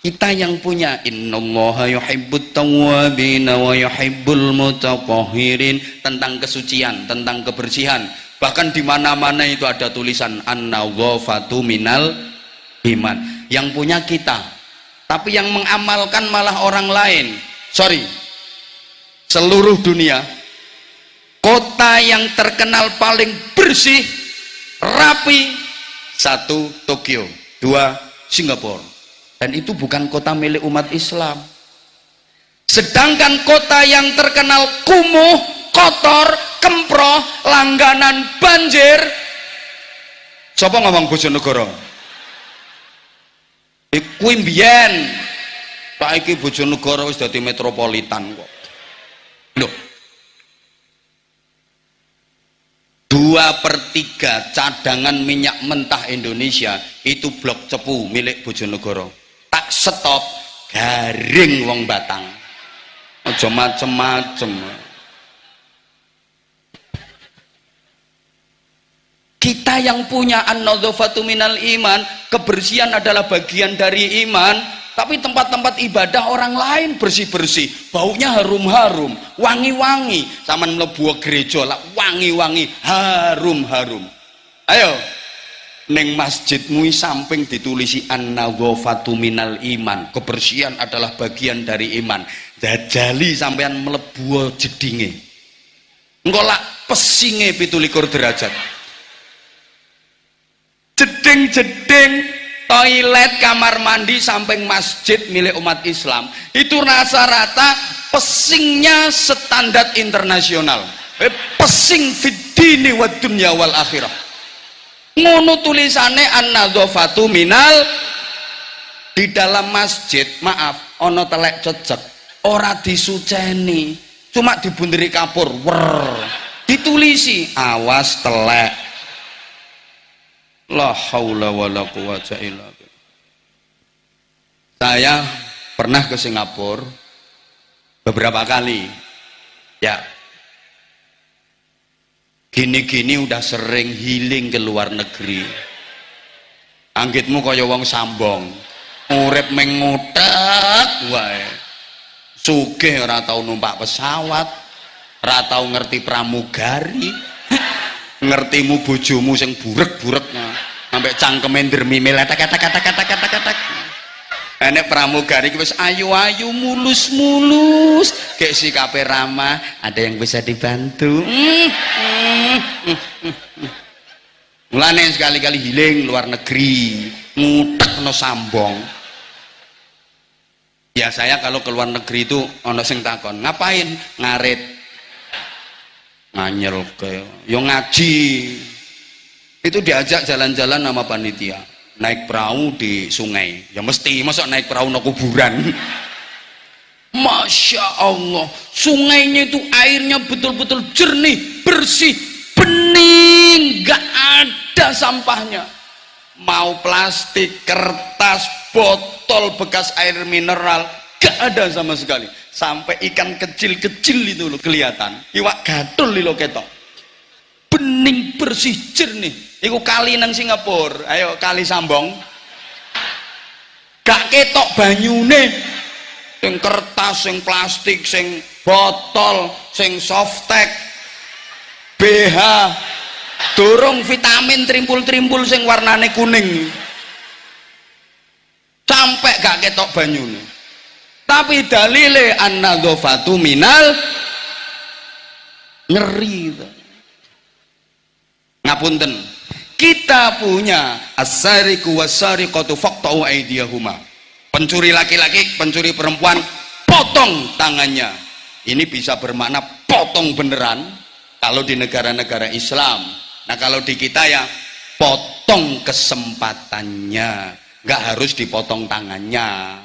Speaker 1: kita yang punya innallaha yuhibbut tawwabin wa yuhibbul mutatahhirin, tentang kesucian, tentang kebersihan. Bahkan di mana-mana itu ada tulisan an-nadhafatu minal iman. Yang punya kita, tapi yang mengamalkan malah orang lain. Sorry, seluruh dunia, kota yang terkenal paling bersih, rapi, 1 Tokyo, 2 Singapura, dan itu bukan kota milik umat Islam. Sedangkan kota yang terkenal kumuh, kotor, kemproh, langganan banjir, sapa ngomong Bojonegoro? Iku mbiyen, saiki Bojonegoro wis dadi metropolitan kok. Loh, 2/3 cadangan minyak mentah Indonesia itu blok cepu milik Bojonegoro. Tak stop, garing wong Batang. Aja macem-macem. Kita yang punya an-nadhafatu minal iman, kebersihan adalah bagian dari iman. Tapi tempat-tempat ibadah orang lain bersih-bersih, baunya harum-harum, wangi-wangi. Saman mlebu gereja lah wangi-wangi, harum-harum. Ayo, neng masjidmu samping ditulisi an-nadhafatu minal iman, kebersihan adalah bagian dari iman. Jajali sampean mlebu jedinge. Engko lak pesinge 17 derajat. Jeding-jeding toilet, kamar mandi samping masjid milik umat Islam itu rata-rata pesingnya standar internasional. Pesing fiddini wa dunya wal akhirah. Ngono tulisane an-nadhafatu minal. Di dalam masjid, maaf, ono telek cecek, ora disuceni, cuma dibunderi kapur, ditulisi awas telek. La haula wala quwata illa billah. Saya pernah ke Singapura beberapa kali ya, gini-gini udah sering healing ke luar negeri. Anggitmu kaya wong sambong, urip mengutek wae, sugih ora tau numpak pesawat, ora tau ngerti pramugari, ngertimu bojomu sing burek-burek sampai cangkeme ndermimil kata-kata. Enek pramugari wis ayu-ayu mulus-mulus, kayak sikape ramah, ada yang bisa dibantu. Mulane sekali-kali healing luar negeri, ngutek no sambong. Ya saya kalau ke luar negeri itu ono sing takon, ngapain? Ngarit. Nganyel ke, yo ngaji. Itu diajak jalan-jalan sama panitia, naik perahu di sungai. Ya mesti, masa naik perahu no kuburan. Masya Allah, sungainya itu airnya betul-betul jernih, bersih, bening, gak ada sampahnya. Mau plastik, kertas, botol bekas air mineral, gak ada sama sekali. Sampai ikan kecil-kecil itu loh kelihatan, iwak gadul lo ketok, bening, bersih, jernih. Iku kali nang Singapura, ayo kali Sambong, gak ketok banyune, sing kertas, sing plastik, sing botol, sing softtek, BH, dorong vitamin trimpul-trimpul sing warnane kuning, sampai gak ketok banyune. Tapi dalile an-nadzafatu minal, ngeri. Ngapunten, kita punya as-sariqu was-sariqatu faqta'u aydiyahuma. Pencuri laki-laki, pencuri perempuan, potong tangannya. Ini bisa bermakna potong beneran kalau di negara-negara Islam. Nah kalau di kita ya potong kesempatannya, nggak harus dipotong tangannya.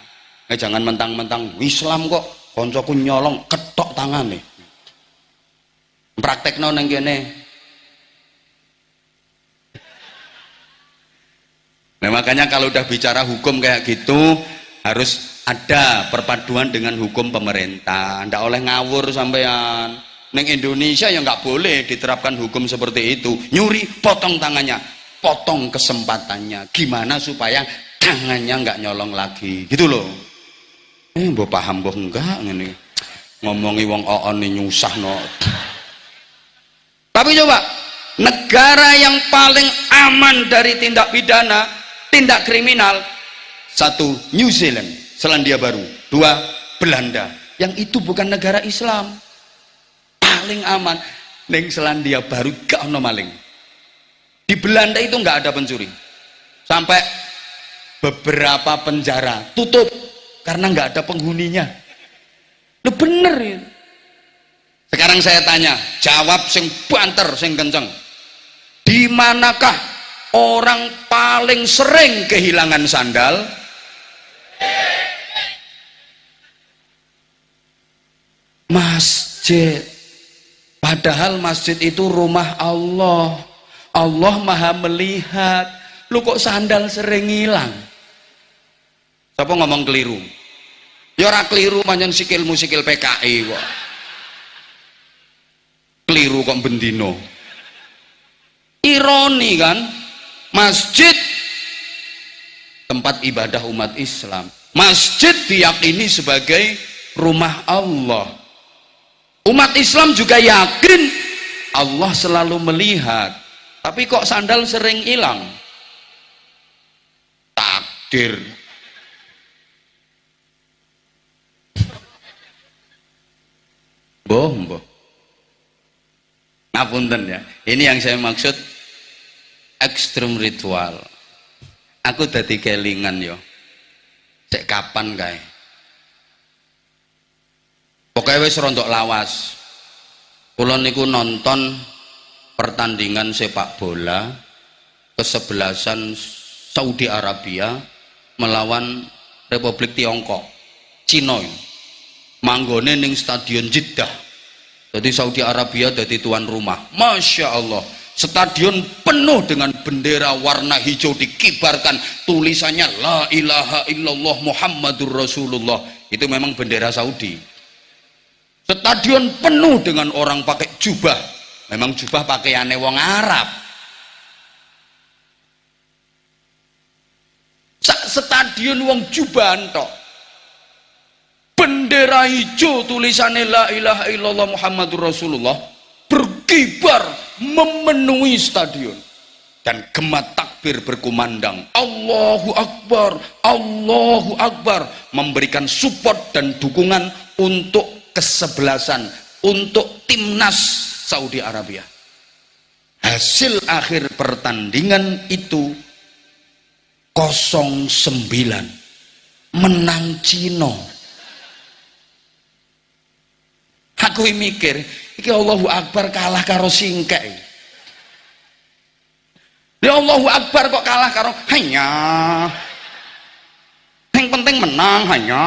Speaker 1: Jangan mentang-mentang Islam kok koncoku nyolong ketok tangan nih. Praktekno nang kene. Nah makanya kalau udah bicara hukum kayak gitu harus ada perpaduan dengan hukum pemerintah. Ndak oleh ngawur sampean. Neng Indonesia ya nggak boleh diterapkan hukum seperti itu. Nyuri potong tangannya, potong kesempatannya. Gimana supaya tangannya nggak nyolong lagi, gitu loh. Mbok paham mbok enggak ngene. Ngomongi wong oon nyusahno. Tapi coba, negara yang paling aman dari tindak pidana, tindak kriminal, satu New Zealand, Selandia Baru, dua Belanda. Yang itu bukan negara Islam. Paling aman. Neng Selandia Baru gak ono maling. Di Belanda itu nggak ada pencuri. Sampai beberapa penjara tutup karena nggak ada penghuninya. Lo bener ya. Sekarang saya tanya, jawab sing banter, sing kenceng. Di manakah orang paling sering kehilangan sandal? Masjid. Padahal masjid itu rumah Allah. Allah maha melihat. Lu kok sandal sering hilang? Siapa ngomong keliru? Ya ora keliru, pancen sikilmu sikil PKI kok. Keliru kok bendino. Ironi kan? Masjid tempat ibadah umat Islam. Masjid diyakini sebagai rumah Allah. Umat Islam juga yakin Allah selalu melihat. Tapi kok sandal sering hilang? Takdir. Boh. Ngapunten ya. Ini yang saya maksud ekstrem ritual. Aku dadi kelingan yo. Cek kapan kae? Pokoknya wis rontok lawas. Kula niku nonton pertandingan sepak bola kesebelasan Saudi Arabia melawan Republik Tiongkok, Cina. manggone ning Stadion Jeddah. Jadi Saudi Arabia jadi tuan rumah. Masya Allah, stadion penuh dengan bendera warna hijau dikibarkan, tulisannya La ilaha illallah Muhammadur Rasulullah. Itu memang bendera Saudi. Stadion penuh dengan orang pakai jubah, memang jubah pakaiannya wong Arab. Stadion wong jubahan tok, bendera hijau tulisannya La ilaha illallah Muhammadur Rasulullah berkibar memenuhi stadion, dan gema takbir berkumandang, Allahu Akbar, Allahu Akbar, memberikan support dan dukungan untuk kesebelasan, untuk timnas Saudi Arabia. Hasil akhir pertandingan itu 0-9 menang Cino. Aku mikir, iki Allahu Akbar kalah karo singkek. Ya Allahu Akbar kok kalah karo hanya. Yang penting menang hanya.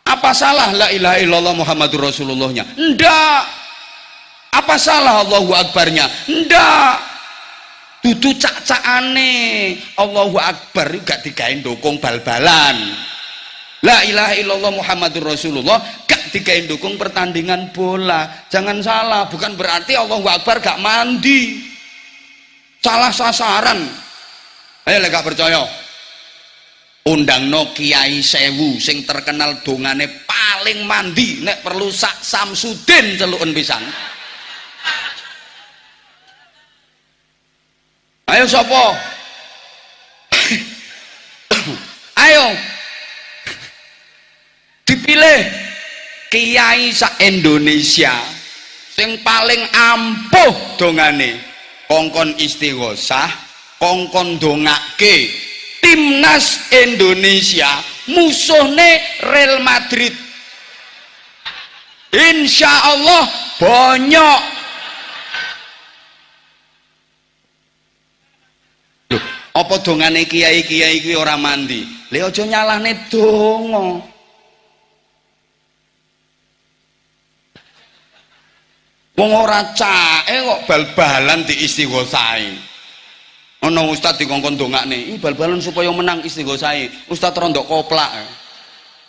Speaker 1: Apa salah la ilaha illallah Muhammadur Rasulullahnya? Ndak. Apa salah Allahu Akbarnya? Ndak. Dudu cak-cakane Allahu Akbar gak digawe ndukung bal-balan. La ilaha illallah Muhammadur Rasulullah gak digawe ndukung pertandingan bola. Jangan salah, bukan berarti Allahu Akbar gak mandi. Salah sasaran. Ayo lek gak percaya, undangno Kiai Sewu sing terkenal dongane paling mandi, nek perlu sak Samsudin celuken pisan. Ayo sapa? Ayo dipilih kiai sak Indonesia sing paling ampuh dongane, kongkon istighosah, kongkon dongake timnas Indonesia musuhne Real Madrid. Insya Allah banyak. Apa dongane kiai-kiai kuwi ora mandi? Lha aja nyalahne donga. Wong ora cae kok bal-balan diistighosahi. Ana ustaz dikongkon dongakne, bal-balan supaya menang istighosahi. Ustaz rondok koplak.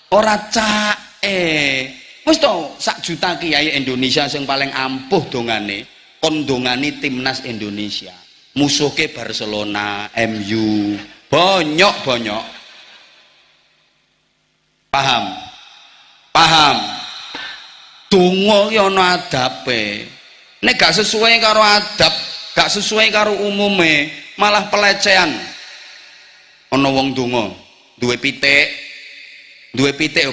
Speaker 1: Ora cae. Wis to sak juta kiai Indonesia sing paling ampuh dongane, kon dongani timnas Indonesia. Musuhke Barcelona, MU, banyak. Paham? Paham. Donga ki ana adabe. Nek gak sesuai karo adab, gak sesuai karo umume, malah pelecehan. Ana wong donga, duwe pitik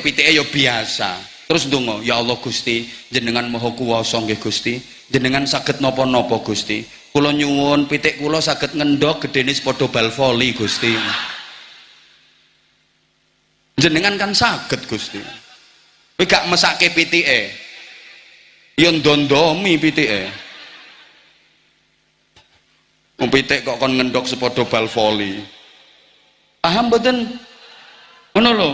Speaker 1: pitike ya biasa. Terus donga, ya Allah Gusti, jenengan Maha Kuwasa nggih Gusti, jenengan saged napa-napa Gusti. Kula nyuwun pitik kula saged ngendhog gedene sepadha bal voli Gusti. Jenengan kan saged Gusti. Kowe gak mesake pitike. Ya ndondomi pitike. Wong pitik kok kon ngendhog sepadha bal voli. Paham mboten? Ngono lho.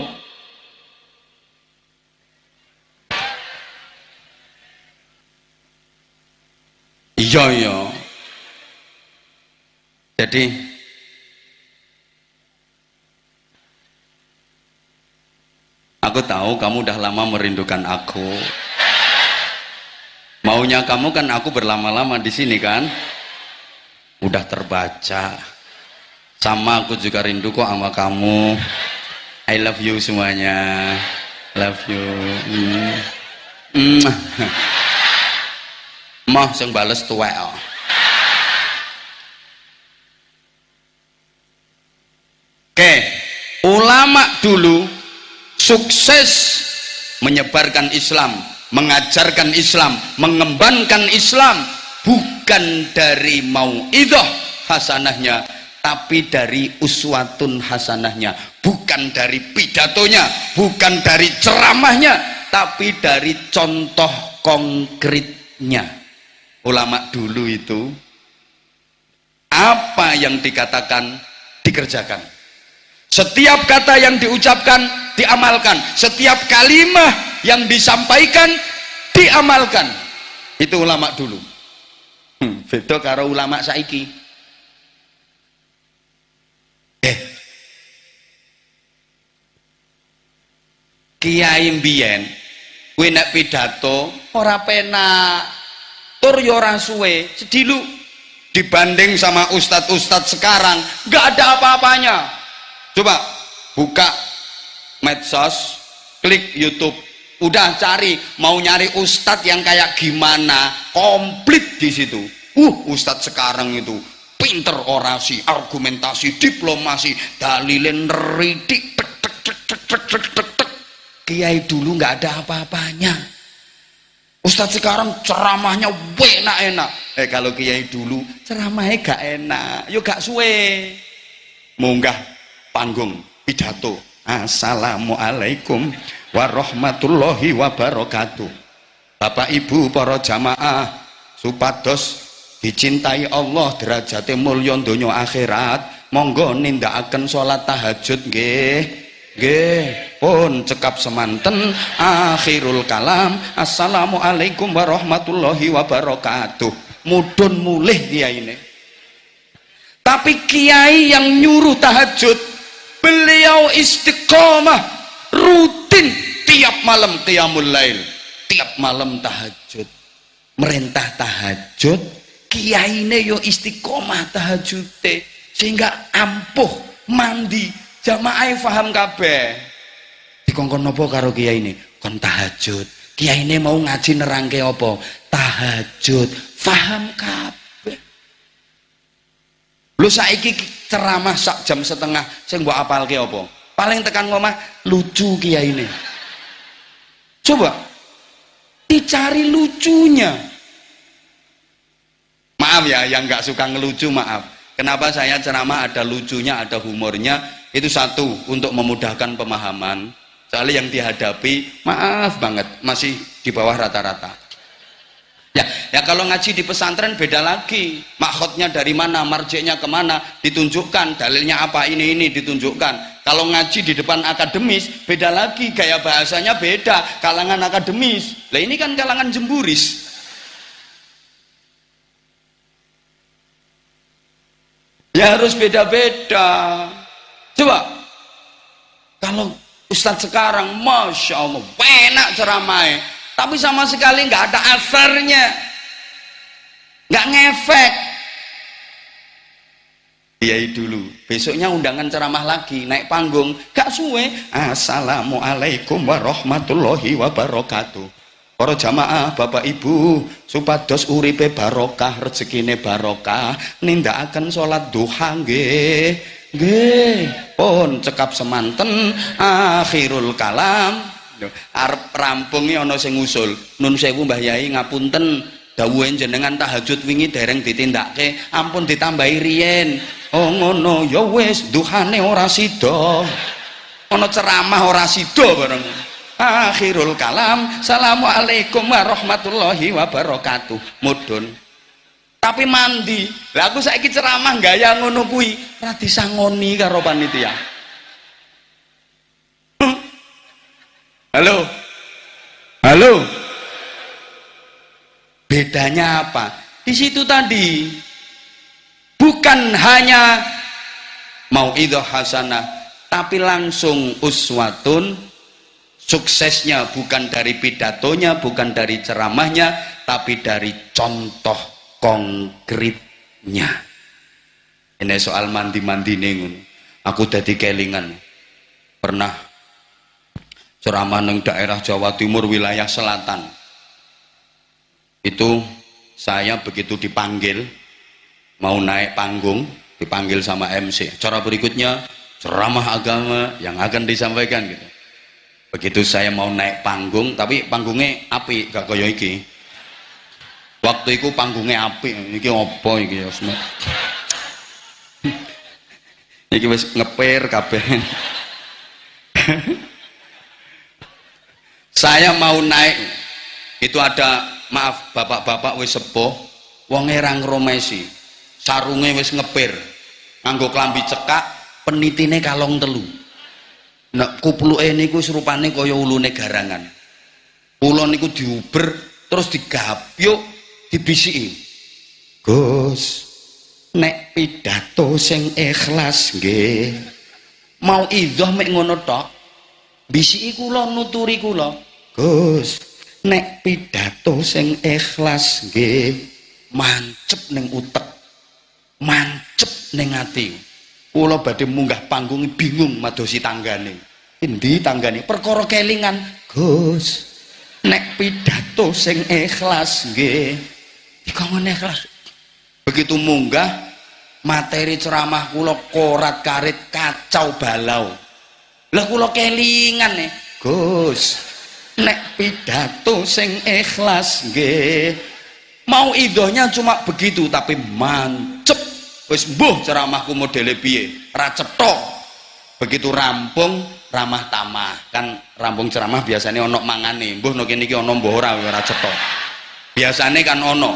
Speaker 1: Iya. Jadi aku tahu kamu udah lama merindukan aku. Maunya kamu kan aku berlama-lama di sini kan? Udah terbaca. Sama aku juga rindu kok sama kamu. I love you semuanya. Love you. Mah sing bales tuwek. Oke, ulama dulu sukses menyebarkan Islam, mengajarkan Islam, mengembangkan Islam bukan dari mauidhah hasanahnya, tapi dari uswatun hasanahnya, bukan dari pidatonya, bukan dari ceramahnya, tapi dari contoh konkretnya. Ulama dulu itu apa yang dikatakan dikerjakan. Setiap kata yang diucapkan diamalkan. Setiap kalimah yang disampaikan diamalkan. Itu ulama dulu. Beda karo ulama saiki. Kiai mbiyen kuwi nek pidato ora penak, tur yo ora suwe, sedilu dibanding sama ustadz-ustadz sekarang nggak ada apa-apanya. Coba buka medsos, klik YouTube, udah cari mau nyari ustadz yang kayak gimana, komplit di situ. Ustadz sekarang itu pinter orasi, argumentasi, diplomasi, dalilin ridik, Kiai dulu nggak ada apa-apanya. Ustadz sekarang ceramahnya enak-enak. Kalau kiai dulu ceramahnya gak enak, yo gak suwe. Munggah panggung pidato. Assalamualaikum warahmatullahi wabarakatuh. Bapak Ibu para jamaah, supados dicintai Allah, derajate mulya donya akhirat, monggo nindakaken salat tahajud nggih. Nggih, pun cekap semanten akhirul kalam. Assalamualaikum warahmatullahi wabarakatuh. Mudun mulih kiai ini. Tapi kiai yang nyuruh tahajud, beliau istiqomah rutin tiap malam qiyamul lail, tiap malam tahajud, merintah tahajud. Kiai ini yo istiqomah tahajud sehingga ampuh mandi. Jamaah paham kabeh. Dikongkon napa karo kiai ini? Kon tahajud. Kiai ini mau ngaji nerangke apa? Tahajud. Paham kabeh. Lu saiki ceramah sak jam setengah sing mbok apalke apa? Paling tekan ngomah lucu kiai ini. Coba dicari lucunya. Maaf ya yang nggak suka ngelucu, maaf. Kenapa saya ceramah ada lucunya, ada humornya? Itu satu, untuk memudahkan pemahaman. Soalnya yang dihadapi, maaf banget, masih di bawah rata-rata. Ya kalau ngaji di pesantren beda lagi. Makhotnya dari mana, marjeknya kemana, ditunjukkan. Dalilnya apa, ini ditunjukkan. Kalau ngaji di depan akademis, beda lagi. Gaya bahasanya beda, kalangan akademis. Lah ini kan kalangan jemburis. Ya harus beda-beda. Coba kalau ustadz sekarang masya Allah enak ceramahnya, tapi sama sekali nggak ada asarnya, nggak ngefek. Kiai dulu besoknya undangan ceramah lagi, naik panggung gak suwe assalamualaikum warahmatullahi wabarakatuh. Para jamaah, Bapak Ibu, supados uripe barokah, rezekine barokah, nindakaken salat duha nggih. Nggih, pun cekap semanten akhirul kalam. Arep rampungi ana sing ngusul. Nun sewu Mbah Yai ngapunten, dawuhe jenengan tahajud wingi dereng ditindakke, ampun ditambahi riyen. Oh ngono, ya wis duhane ora sida. Ana ceramah ora sida bareng. Akhirul kalam, assalamualaikum warahmatullahi wabarakatuh. Mudun. Tapi mandi. Lah aku saiki ceramah gaya ngono kuwi, ora disangoni karo panitia. Halo. Halo. Bedanya apa? Di situ tadi bukan hanya mauidhah hasanah, tapi langsung uswatun. Suksesnya bukan dari pidatonya, bukan dari ceramahnya, tapi dari contoh konkretnya. Ini soal mandi-mandi nih, aku dadi kelingan. Pernah ceramah neng daerah Jawa Timur wilayah selatan. Itu saya begitu dipanggil, mau naik panggung, dipanggil sama MC. Cara berikutnya ceramah agama yang akan disampaikan gitu. Begitu saya mau naik panggung, tapi panggungnya api, gak kaya iki. Waktu itu panggungnya api, iki opo iki ya semua. Iki wis ngeper kabeh. Saya mau naik, itu ada, maaf bapak-bapak wis sepuh, wong erang romesi, sarunge wis ngeper, nganggo klambi cekak, penitine kalong telu. Nek kupluke niku serupane kaya ulune garangan. Kula niku diuber terus digapyuk dibisiki. Gus, nek pidato sing ikhlas nggih. Mau idhah mek ngono tok. Bisiki kula nuturi kula. Gus, nek pidato sing ikhlas nggih mancep ning utek. Mancep ning ati. Kula badhe munggah panggung bingung madosi tanggane. Endi tanggane? Perkara kelingan. Gus, nek pidato sing ikhlas nggih. Dikon ikhlas. Begitu munggah materi ceramah kula korat-karit kacau balau. Lah kula kelingan nih. Gus, nek pidato sing ikhlas nggih. Mau idhohnya cuma begitu tapi mancep. Wis mbuh ceramahku modele piye? Ra cetha. Begitu rampung ramah tamah. Kan rampung ceramah biasanya ono mangane. Mbuh no kene iki ono mbuh ora cetha. Biasane kan ono.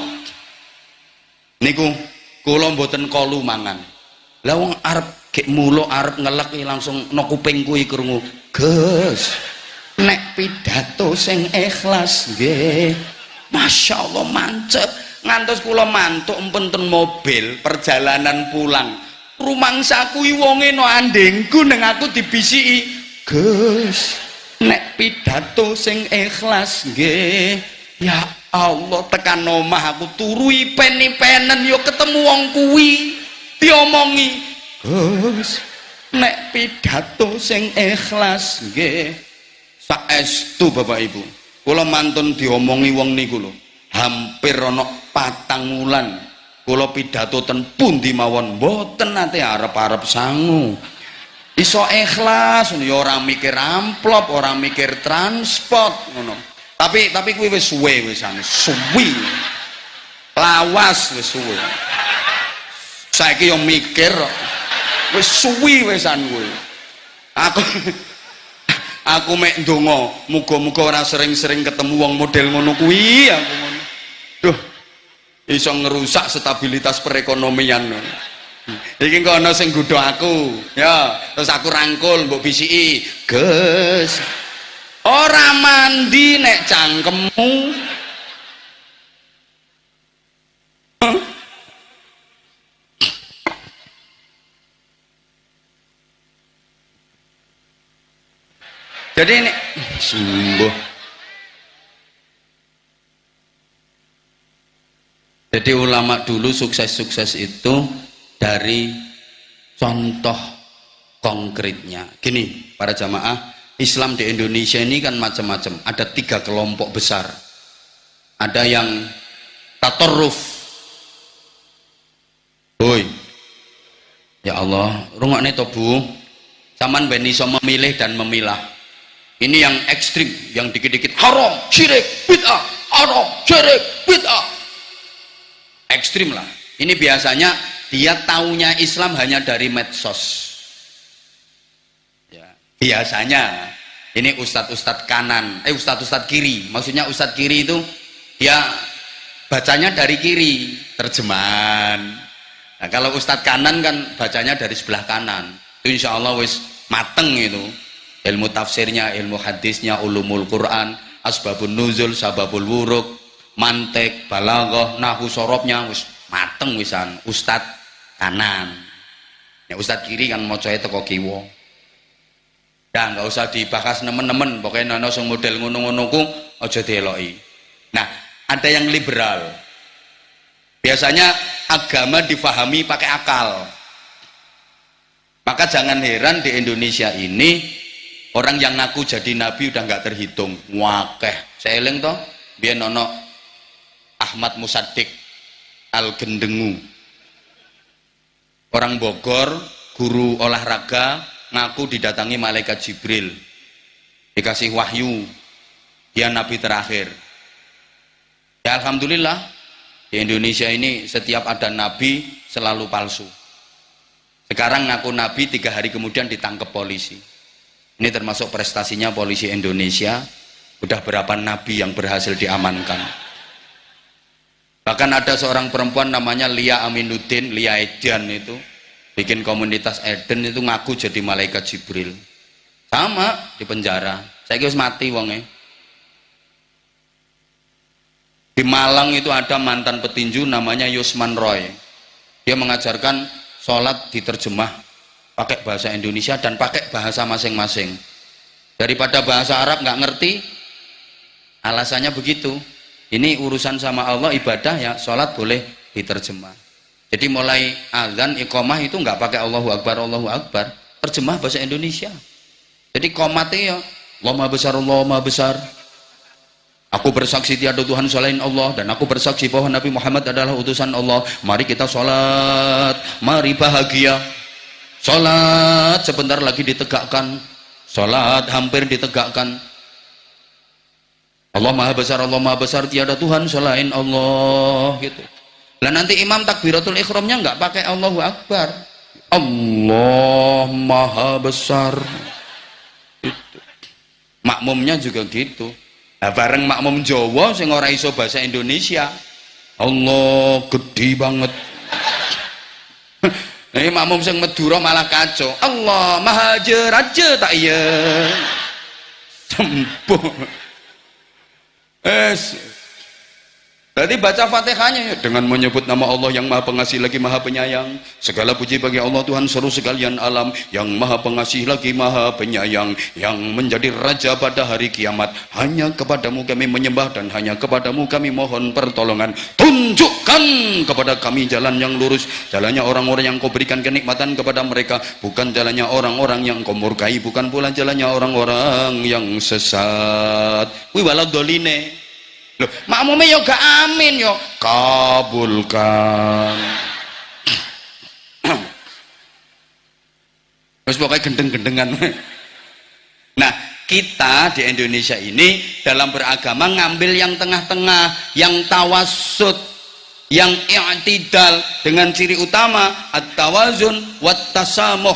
Speaker 1: Niku kula mboten kalu mangan. Lah wong arep gek mulo arep ngelek langsung no kupingku iki krungu. Gus, nek pidato sing ikhlas nggih. Masyaallah mancep. Ngantos kula mantuk empun ten mobil perjalanan pulang. Rumangsaku iki wonge no andengku ning aku dibisiki. Gus, nek pidato sing ikhlas nggih. Ya Allah, tekan omah aku turu ipen-ipenen yo ketemu wong kuwi diomongi. Gus, nek pidato sing ikhlas nggih. Saestu Bapak Ibu, kula mantun diomongi wong niku lho. Hampir ana 4 wulan kula pidato ten pundi mawon mboten nate arep-arep sangu. Iso ikhlas ya ora mikir amplop, ora mikir transport ngono. Tapi kuwi wis suwe wisane, suwi. Lawas wis suwe. Saiki yo mikir wis suwi wisan kuwi. Aku mek ndonga, muga-muga ora sering-sering ketemu wong model ngono kuwi aku ngono. Duh, iso ngerusak stabilitas perekonomian. Iki kok ana sing nggodho aku, ya, terus aku rangkul mbok bisiki. Gus, ora mandi nek cangkemmu. Jadi ini sembuh. Jadi ulama dulu sukses-sukses itu dari contoh konkretnya. Gini, para jamaah, Islam di Indonesia ini kan macam-macam. Ada 3 kelompok besar. Ada yang tatorruf. Hoi. Ya Allah, rungokne to Bu. Saman ben iso memilih dan memilah. Ini yang ekstrim, yang dikit-dikit haram, syirik, bid'ah, haram, syirik, bid'ah. Ekstrim lah. Ini biasanya dia taunya Islam hanya dari medsos. Ya, biasanya ini ustadz-ustadz kanan, ustadz-ustadz kiri. Maksudnya ustadz kiri itu dia bacanya dari kiri, terjemahan. Nah, kalau ustadz kanan kan bacanya dari sebelah kanan. Itu insya Allah wis mateng itu. Ilmu tafsirnya, ilmu hadisnya, ulumul Quran, asbabun nuzul, sababul wuruk, mantek, balaghah, nahwu sorobnya wis mateng wisan. Ustad kanan. Ya ustad kiri kan macae teko kiwa. Ya nggak usah dibahas nemen-nemen, pokoknya ana sing model ngono-ngono ku aja dieloki. Nah, ada yang liberal. Biasanya agama difahami pakai akal. Maka jangan heran di Indonesia ini orang yang ngaku jadi nabi udah nggak terhitung, wakeh. Saya eling toh, biar nono Ahmad Musaddiq Al-Gendengu, orang Bogor, guru olahraga, ngaku didatangi malaikat Jibril, dikasih wahyu, dia nabi terakhir. Ya alhamdulillah, di Indonesia ini setiap ada nabi selalu palsu. Sekarang ngaku nabi 3 hari kemudian ditangkap polisi. Ini termasuk prestasinya polisi Indonesia. Udah berapa nabi yang berhasil diamankan. Bahkan ada seorang perempuan namanya Lia Aminuddin, Lia Edan itu bikin komunitas Eden itu ngaku jadi malaikat Jibril. sama di penjara. Saya wis mati wonge. Di Malang itu ada mantan petinju namanya Yusman Roy. Dia mengajarkan sholat diterjemah pakai bahasa Indonesia dan pakai bahasa masing-masing. Daripada bahasa Arab nggak ngerti, alasannya begitu. Ini urusan sama Allah, ibadah ya, sholat boleh diterjemah. Jadi mulai azan iqamah itu nggak pakai Allahu Akbar, terjemah bahasa Indonesia. Jadi qomatnya ya Allah Maha besar, aku bersaksi tiada Tuhan selain Allah, dan aku bersaksi bahwa Nabi Muhammad adalah utusan Allah. Mari kita sholat, mari bahagia. Sholat sebentar lagi ditegakkan, sholat hampir ditegakkan. Allah Maha besar, tiada Tuhan selain Allah, gitu. Lah nanti imam takbiratul ikhramnya nggak pakai Allahu Akbar, Allah Maha besar, gitu. Makmumnya juga gitu. Nah, bareng makmum Jawa sing ora iso bahasa Indonesia, Allah gede banget. Ini makmum sing Madura malah kacau, Allah Maha jeraja tak iya sembuh. Berarti baca Fatihahnya ya, dengan menyebut nama Allah yang Maha Pengasih lagi Maha Penyayang. Segala puji bagi Allah Tuhan seluruh sekalian alam, yang Maha Pengasih lagi Maha Penyayang, yang menjadi Raja pada hari kiamat. Hanya kepadamu kami menyembah dan hanya kepadamu kami mohon pertolongan. Tunjukkan kepada kami jalan yang lurus, jalannya orang-orang yang kau berikan kenikmatan kepada mereka, bukan jalannya orang-orang yang kau murkai, bukan pula jalannya orang-orang yang sesat. Wih waladdoline. Loh, makmumnya yo gak amin yo, kabulkan. Terus pokoknya gendeng-gendengan. Nah, kita di Indonesia ini dalam beragama ngambil yang tengah-tengah, yang tawassut, yang i'tidal, dengan ciri utama at-tawazun wat tasamuh.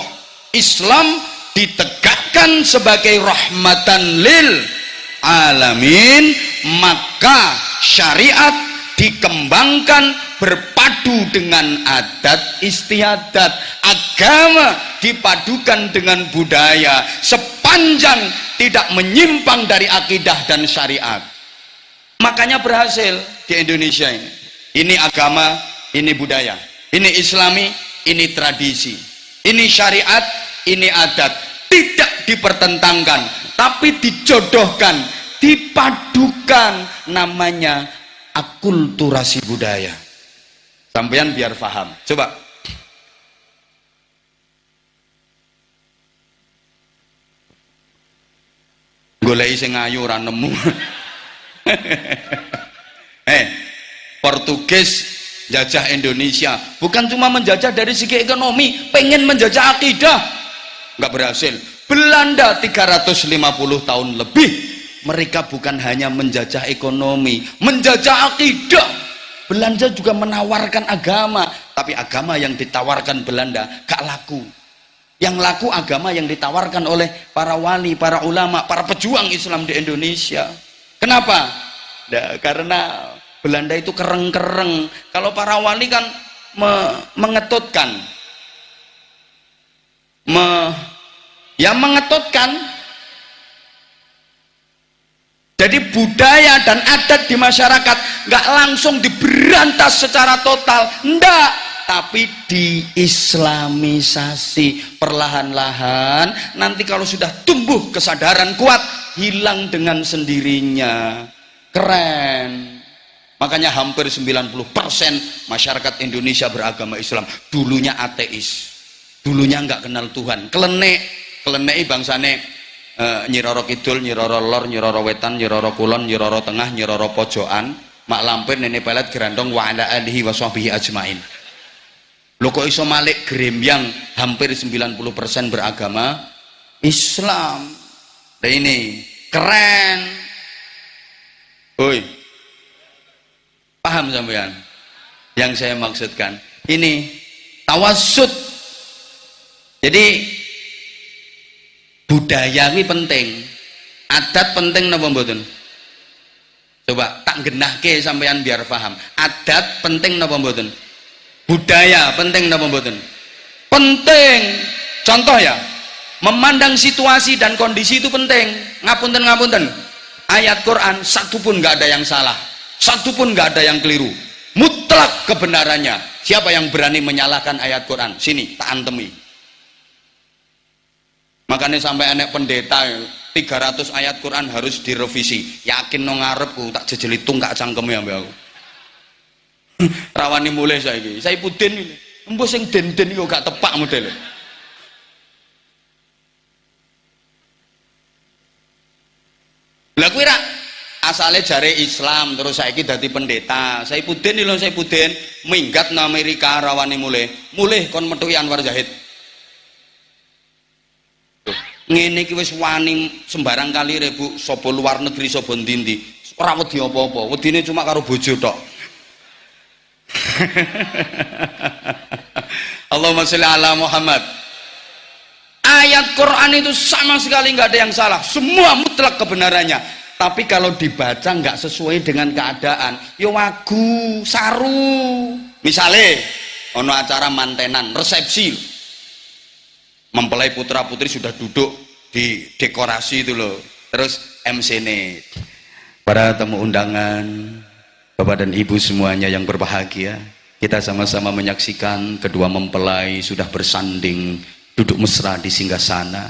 Speaker 1: Islam ditegakkan sebagai rahmatan lil alamin, maka syariat dikembangkan berpadu dengan adat istiadat. Agama dipadukan dengan budaya sepanjang tidak menyimpang dari akidah dan syariat. Makanya berhasil di Indonesia ini. Ini agama, ini budaya, ini islami, ini tradisi, ini syariat, ini adat. Tidak dipertentangkan, tapi dijodohkan, dipadukan. Namanya akulturasi budaya. Sampeyan biar paham. Coba goleki sing ayu ora nemu. Portugis jajah Indonesia bukan cuma menjajah dari segi ekonomi, pengen menjajah akidah, nggak berhasil. Belanda 350 tahun lebih, mereka bukan hanya menjajah ekonomi, menjajah akidah. Belanda juga menawarkan agama, tapi agama yang ditawarkan Belanda gak laku. Yang laku agama yang ditawarkan oleh para wali, para ulama, para pejuang Islam di Indonesia. Kenapa? Nah, karena Belanda itu kereng-kereng. Kalau para wali kan mengetutkan, mengetutkan. Jadi budaya dan adat di masyarakat nggak langsung diberantas secara total, enggak, tapi diislamisasi perlahan-lahan. Nanti kalau sudah tumbuh kesadaran kuat, hilang dengan sendirinya. Keren. Makanya hampir 90% masyarakat Indonesia beragama Islam. Dulunya ateis, dulunya nggak kenal Tuhan, keleneki bangsane Nyiroro Kidul, Nyiroro Lor, Nyiroro Wetan, Nyiroro Kulon, Nyiroro Tengah, Nyiroro Pojokan, mak lampir nenek pelet gerandong wa ala alihi wa sahbihi ajmain. Lho kok iso malik grembyang hampir 90% beragama Islam. Nah ini keren. Oi, paham sampean yang saya maksudkan? Ini tawassut. Jadi budaya ini penting, adat penting napa mboten? Coba tak genahke sampean biar paham. Adat penting napa mboten? Budaya penting napa mboten? Penting. Contoh ya, memandang situasi dan kondisi itu penting. Ngapunten ayat Quran satu pun nggak ada yang salah, satu pun nggak ada yang keliru, mutlak kebenarannya. Siapa yang berani menyalahkan ayat Quran? Sini tak antemi. Makanya sampai anak pendeta 300 ayat Quran harus direvisi. Yakin no ngarepku tak jejeli tunggak cangkeme ambek aku. Rawani mulai saya pudin ini. Embo sing den-den iku gak tepak model. Lah kuwi ra asale jare Islam terus saiki dadi pendeta. Saya pudin lho, saya pudin minggat nang Amerika rawani mulai kon metuki Anwar Zahid. Ngene iki wis wani sembarang kali Bu, sapa luar negeri sapa ndi-ndi. Ora wedi apa-apa, wedine cuma karo bojo tok. Allahumma sholli ala Muhammad. Ayat Quran itu sama sekali nggak ada yang salah, semua mutlak kebenarannya. Tapi kalau dibaca nggak sesuai dengan keadaan, yo wagu saru. Misale ono acara mantenan, resepsi, mempelai putra putri sudah duduk di dekorasi itu loh, terus MC nih, para tamu undangan, Bapak dan Ibu semuanya yang berbahagia, kita sama-sama menyaksikan kedua mempelai sudah bersanding duduk mesra di singgasana.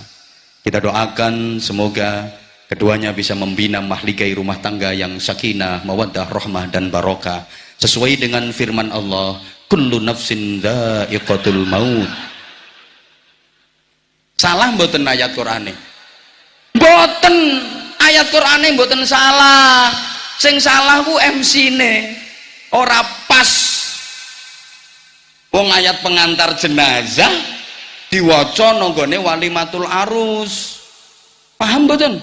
Speaker 1: Kita doakan semoga keduanya bisa membina mahligai rumah tangga yang sakinah, mawaddah, rahmah dan barokah sesuai dengan firman Allah, kullu nafsin dha'iqatul maut. Salah mboten ayat Qur'ane? Mboten, ayat Qur'ane mboten salah. Sing salah ku MC-ne ora pas. Wong ayat pengantar jenazah diwaca nanggone walimatul arus. Paham mboten?